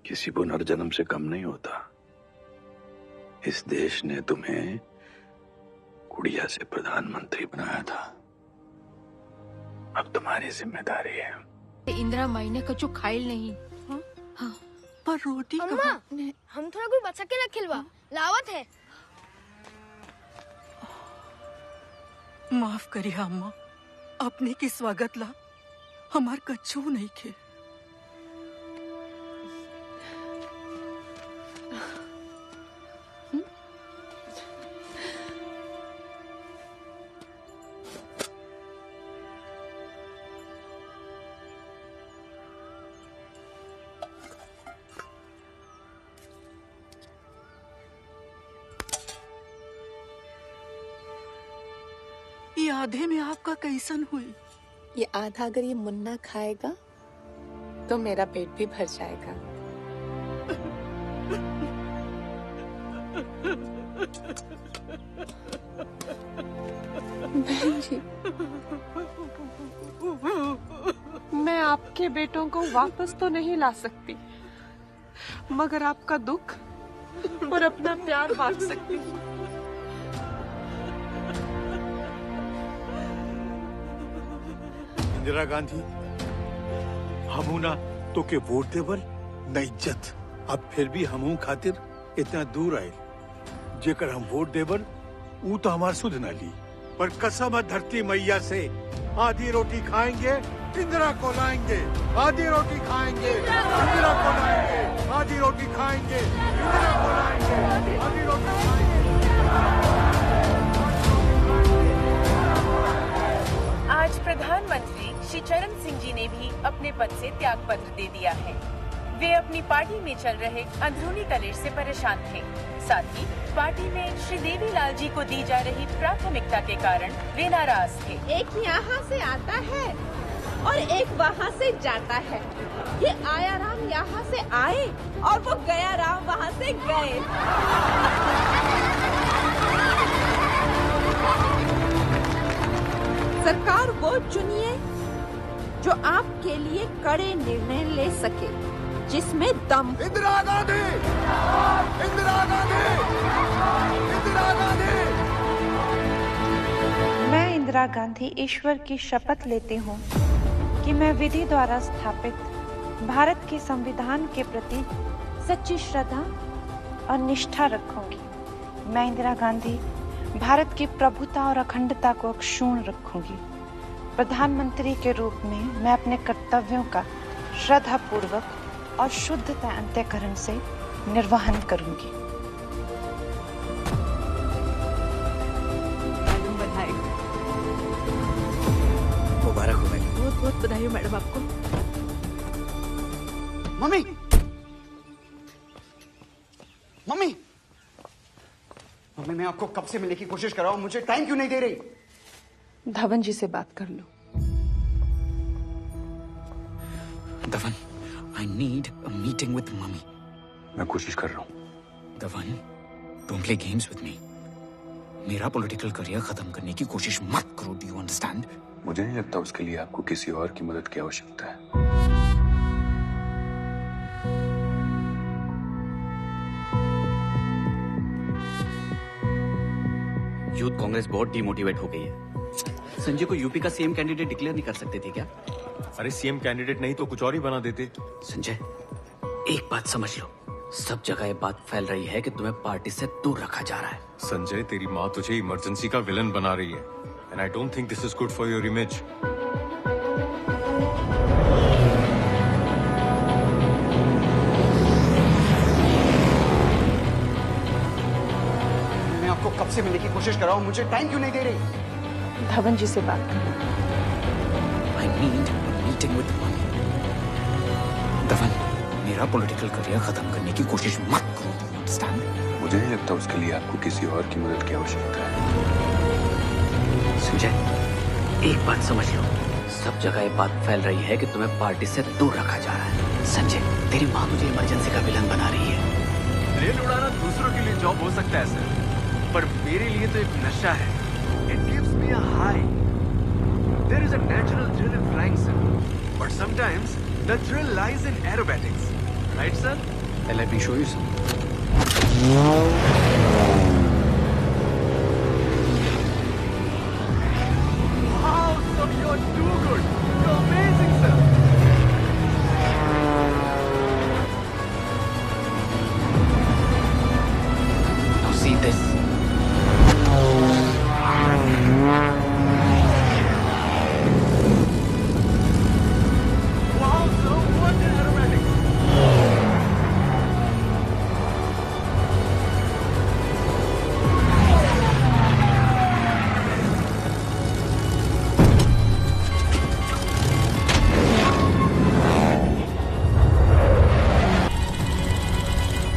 किसी पुनर्जन्म से कम नहीं होता। इस देश ने तुम्हें गुड़िया से प्रधानमंत्री बनाया था, अब तुम्हारी जिम्मेदारी है। इंदिरा महीने कछु खाइल नहीं। हाँ, पर रोटी अम्मा, हम थोड़ा कोई बचा के रखिलवा लावत है। माफ करिए अम्मा, अपने की स्वागत ला हमार कच्छू नहीं खे। ये आधे में आपका कैसन हुई? ये आधा अगर ये मुन्ना खाएगा तो मेरा पेट भी भर जाएगा। बहन जी, मैं आपके बेटों को वापस तो नहीं ला सकती, मगर आपका दुख और अपना प्यार बांट सकती हूँ। इंदिरा गांधी, हमू ना तो के वोट देवल न इज्जत, अब फिर भी हमू खातिर इतना दूर आए जेकर हम वोट देवल ऊ तो हमार सुध न ली, पर कसम धरती मैया से आधी रोटी खाएंगे इंदिरा को लाएंगे, आधी रोटी खाएंगे इंदिरा को लाएंगे, आधी रोटी खाएंगे इंदिरा को लाएंगे, आधी रोटी खाएंगे। आज प्रधानमंत्री श्री चरण सिंह जी ने भी अपने पद से त्याग पत्र दे दिया है। वे अपनी पार्टी में चल रहे अंदरूनी कलेश से परेशान थे। साथ ही पार्टी में श्री देवीलाल जी को दी जा रही प्राथमिकता के कारण वे नाराज थे। एक यहाँ से आता है और एक वहाँ से जाता है। ये आया राम यहाँ से आए और वो गया राम वहाँ से गए। सरकार वो चुनिए जो आपके लिए कड़े निर्णय ले सके, जिसमें दम। इंदिरा गांधी, इंदिरा गांधी, इंदिरा गांधी। मैं इंदिरा गांधी ईश्वर की शपथ लेती हूँ कि मैं विधि द्वारा स्थापित भारत के संविधान के प्रति सच्ची श्रद्धा और निष्ठा रखूंगी। मैं इंदिरा गांधी भारत की प्रभुता और अखंडता को अक्षुण्ण रखूंगी। प्रधानमंत्री के रूप में मैं अपने कर्तव्यों का श्रद्धा पूर्वक और शुद्धता अंतःकरण से निर्वहन करूंगी। मैडम बधाई। मुबारक हो मैडम। बहुत बहुत बधाई हो मैडम आपको। मम्मी, मम्मी, मम्मी, मैं आपको कब से मिलने की कोशिश कर रहा हूँ, मुझे टाइम क्यों नहीं दे रही? धवन जी से बात कर लो। Dhawan, I need a meeting with mummy. मैं कोशिश कर रहा हूँ। Dhawan, don't play games with me। मेरा पॉलिटिकल करियर खत्म करने की कोशिश मत करो, do you understand? मुझे नहीं लगता उसके लिए आपको किसी और की मदद की आवश्यकता है। यूथ कांग्रेस बहुत डिमोटिवेट हो गई है। संजय को यूपी का सीएम कैंडिडेट डिक्लेयर नहीं कर सकते थे क्या? अरे सीएम कैंडिडेट नहीं तो कुछ और ही बना देते। संजय, एक बात समझ लो, सब जगह ये बात फैल रही है कि तुम्हें पार्टी से दूर रखा जा रहा है। संजय, तेरी माँ तुझे इमरजेंसी का विलन बना रही है, and I don't think this is good for your image. मैं आपको कब से मिलने की कोशिश कर रहा हूँ, मुझे टाइम क्यों नहीं दे रही? धवन जी से बात कर लो। I need a meeting with mummy. Dhawan, मेरा पॉलिटिकल करियर खत्म करने की कोशिश मत करो, do you understand? मुझे नहीं लगता उसके लिए आपको किसी और की मदद की आवश्यकता है। संजय, एक बात समझ लो, सब जगह ये बात फैल रही है कि तुम्हें पार्टी से दूर रखा जा रहा है। संजय, तेरी माँ मुझे इमरजेंसी का विलन बना रही है। रेल उड़ाना दूसरों के लिए जॉब हो सकता है सर, पर मेरे लिए तो एक नशा है। we are high. There is a natural thrill in flying, sir. But sometimes the thrill lies in aerobatics. Right, sir? Let me show you some. Wow, sir, you're too good. You're amazing, sir. Now see this. Wow, sir, what an aerobatics.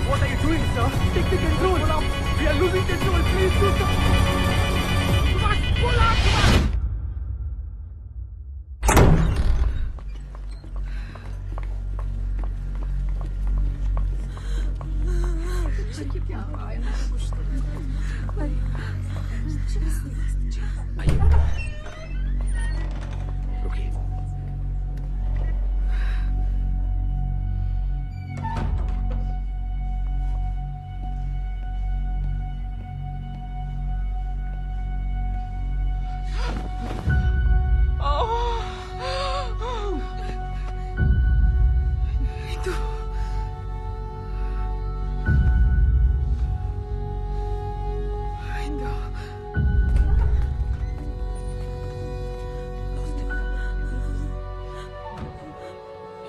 What are you doing, sir? Take the control. Pull up. We are losing control. Please do something. Come on, pull up. Come on. रुकिए।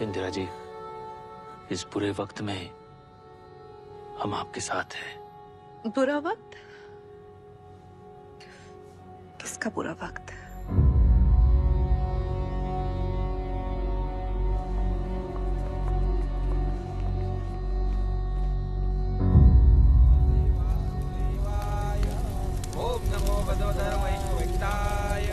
इंदिरा जी, इस बुरे वक्त में हम आपके साथ हैं। बुरा वक्त? किसका बुरा वक्त? ओम नमो भगवते वैष्णवाय।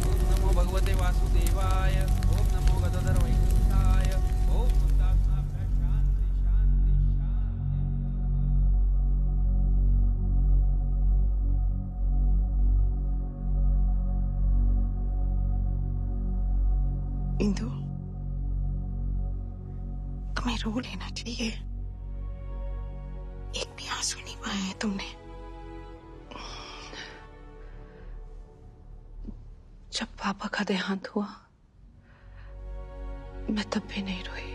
ओम नमो भगवते वासुदेवाय। ओम नमो भगवते वैष्णवाय। ओम मुक्तात्मा शांति शांति शांति। इंदु, तुम्हें रो लेना चाहिए। एक भी आंसू नहीं बहाए हैं तुमने। जब पापा का देहांत हुआ, मैं तब भी नहीं रोई।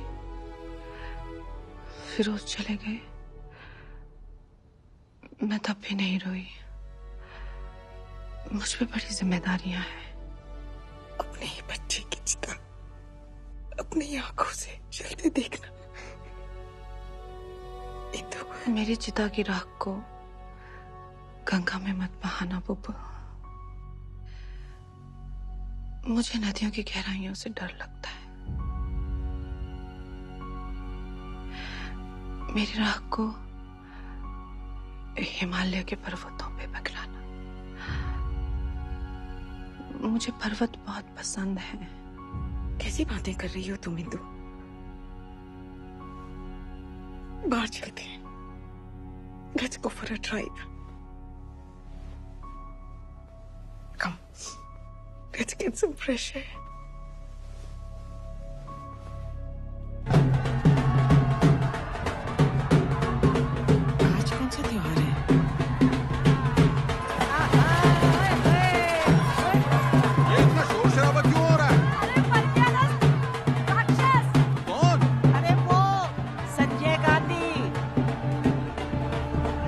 फिरोज चले गए, मैं तब भी नहीं रोई। मुझ पे बड़ी जिम्मेदारियां हैं। अपने ही बच्चे की चिता अपनी आंखों से जलते देखना। मेरी चिता की राख को गंगा में मत बहाना बुब्बू। मुझे नदियों की गहराइयों से डर लगता है। मेरी राख को हिमालय के पर्वतों पे पकड़ाना। मुझे पर्वत बहुत पसंद है। कैसी बातें कर रही हो तुम इंदु? बाहर चलते हैं। Let's go for a drive. Come. Let's get some fresh air. आज कौन सा त्योहार है? ये इतना शोर शराबा क्यों हो रहा है? कौन? अरे वो संजय गांधी।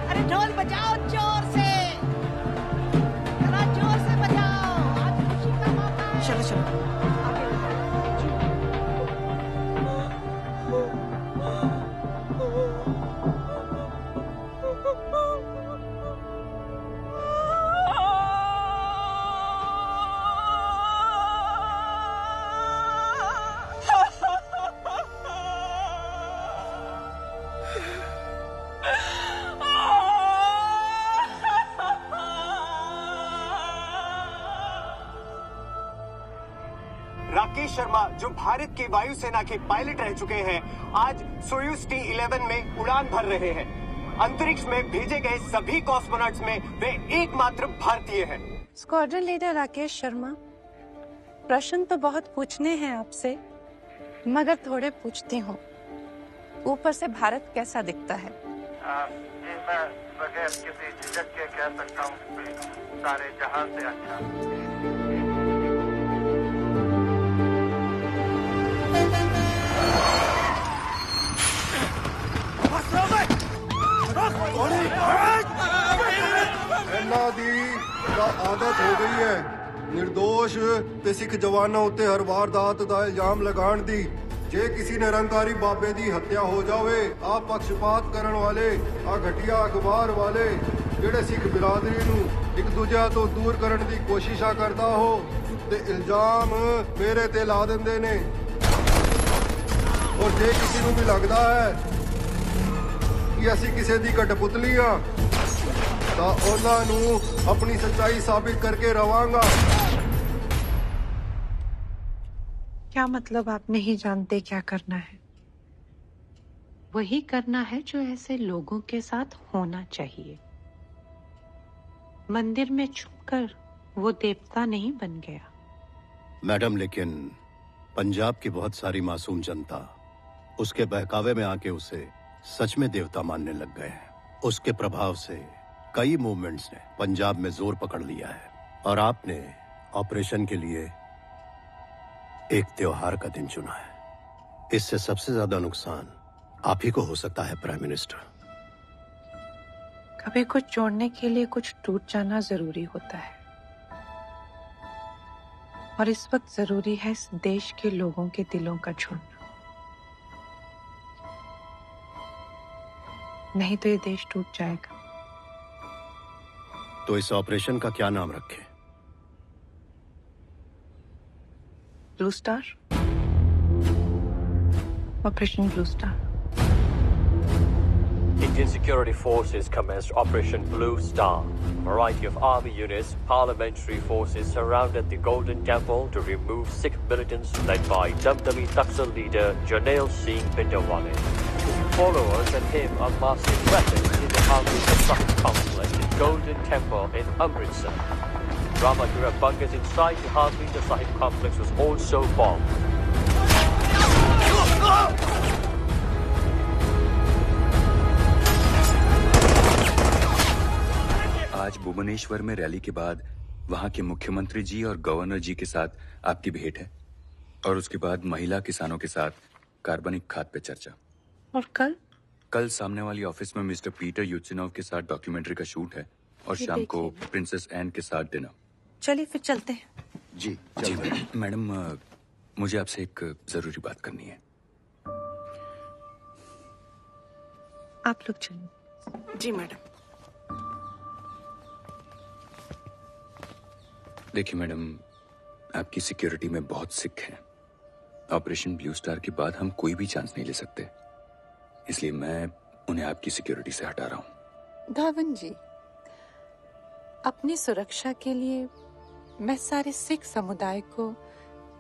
अरे ढोल बजाओ जोर से, जरा जोर से बजाओ। आज खुशी का मौका है। चलो चलो। राकेश शर्मा, जो भारत की वायुसेना के पायलट रह चुके हैं, आज सोयूज T-11 में उड़ान भर रहे हैं। अंतरिक्ष में भेजे गए सभी कॉस्मोनॉट्स में वे एकमात्र भारतीय हैं। स्क्वाड्रन लीडर राकेश शर्मा, प्रश्न तो बहुत पूछने हैं आपसे, मगर थोड़े पूछती हूँ। ऊपर से भारत कैसा दिखता है? जी मैं बगैर किसी झिझक के कह सकता हूँ सारे जहां से अच्छा। ਇਹਨਾਂ ਦੀ ਤਾਂ ਆਦਤ ਹੋ ਗਈ ਹੈ निर्दोष ਤੇ ਸਿੱਖ ਜਵਾਨਾਂ ਉੱਤੇ ਹਰ ਵਾਰਦਾਤ ਦਾ ਇਲਜ਼ਾਮ ਲਗਾਉਣ ਦੀ। ਜੇ ਕਿਸੇ ਨਿਰੰਕਾਰੀ ਬਾਬੇ ਦੀ ਹੱਤਿਆ ਹੋ ਜਾਵੇ, ਆ ਪੱਖਪਾਤ ਕਰਨ ਵਾਲੇ, ਆ ਘਟੀਆ ਅਖਬਾਰ ਵਾਲੇ ਜਿਹੜੇ ਸਿੱਖ ਬਿਰਾਦਰੀ ਨੂੰ ਇੱਕ ਦੂਜੇ ਤੋਂ ਦੂਰ ਕਰਨ ਦੀ ਕੋਸ਼ਿਸ਼ਾਂ ਕਰਦਾ ਹੋ ਤੇ ਇਲਜ਼ਾਮ ਮੇਰੇ ਤੇ ਲਾ ਦਿੰਦੇ ਨੇ। ਔਰ ਜੇ ਕਿਸੇ ਨੂੰ ਵੀ ਲੱਗਦਾ ਹੈ ਕਿ ਅਸੀਂ ਕਿਸੇ ਦੀ ਕਠਪੁਤਲੀ ਆ ਤਾਂ ਉਹਨਾਂ ਨੂੰ ਆਪਣੀ ਸੱਚਾਈ ਸਾਬਿਤ ਕਰਕੇ ਰਵਾਂਗਾ। क्या मतलब आप नहीं जानते क्या करना है? वही करना है जो ऐसे लोगों के साथ होना चाहिए। मंदिर में छुपकर वो देवता नहीं बन गया। मैडम, लेकिन पंजाब की बहुत सारी मासूम जनता उसके बहकावे में आके उसे सच में देवता मानने लग गए हैं। उसके प्रभाव से कई मूवमेंट्स ने पंजाब में जोर पकड़ लिया है और आपने ऑपरेशन के लिए एक त्योहार का दिन चुना है। इससे सबसे ज्यादा नुकसान आप ही को हो सकता है प्राइम मिनिस्टर। कभी कुछ जोड़ने के लिए कुछ टूट जाना जरूरी होता है, और इस वक्त जरूरी है इस देश के लोगों के दिलों का जुड़ना। नहीं तो ये देश टूट जाएगा। तो इस ऑपरेशन का क्या नाम रखें? Blue star, operation blue star. Indian security forces commenced Operation Blue Star. A variety of army units, parliamentary forces surrounded the Golden Temple to remove Sikh militants led by Damdami Taksal leader Jarnail Singh Bhindranwale. Followers and him amassing weapons in the Amritsar Sahib complex in Golden Temple in Amritsar. Ramagura bunkers inside the Amritsar Sahib complex was also bombed. आज भुवनेश्वर में रैली के बाद वहां के मुख्यमंत्री जी और गवर्नर जी के साथ आपकी भेंट है, और उसके बाद महिला किसानों के साथ कार्बनिक खाद पे चर्चा। और कल सामने वाली ऑफिस में मिस्टर पीटर यूचिनोव के साथ डॉक्यूमेंट्री का शूट है, और ये शाम को देखिए। प्रिंसेस एन के साथ डिनर। चलिए फिर चलते हैं। जी मैडम, मुझे आपसे एक जरूरी बात करनी है। आप लोग चलिए। जी मैडम। देखिए मैडम, आपकी सिक्योरिटी में बहुत सिख हैं। ऑपरेशन ब्लू स्टार के बाद हम कोई भी चांस नहीं ले सकते, इसलिए मैं उन्हें आपकी सिक्योरिटी से हटा रहा हूं। धावन जी, अपनी सुरक्षा के लिए मैं सारे सिख समुदाय को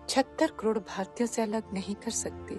76 करोड़ भारतीयों से अलग नहीं कर सकती।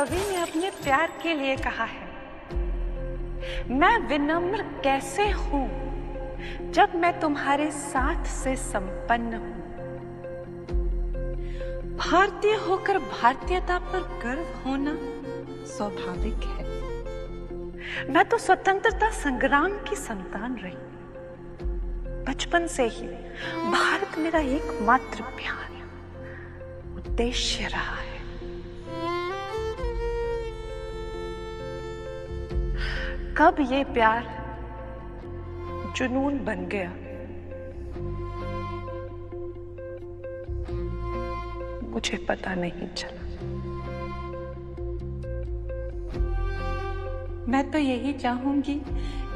कवि ने अपने प्यार के लिए कहा है, मैं विनम्र कैसे हूं जब मैं तुम्हारे साथ से संपन्न हूं। भारतीय होकर भारतीयता पर गर्व होना स्वाभाविक है। मैं तो स्वतंत्रता संग्राम की संतान रही। बचपन से ही भारत मेरा एकमात्र प्यार, उद्देश्य रहा है। कब ये प्यार जुनून बन गया, मुझे पता नहीं चला। मैं तो यही चाहूंगी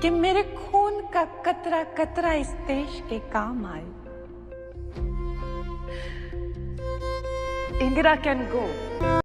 कि मेरे खून का कतरा कतरा इस देश के काम आए। Indira can go,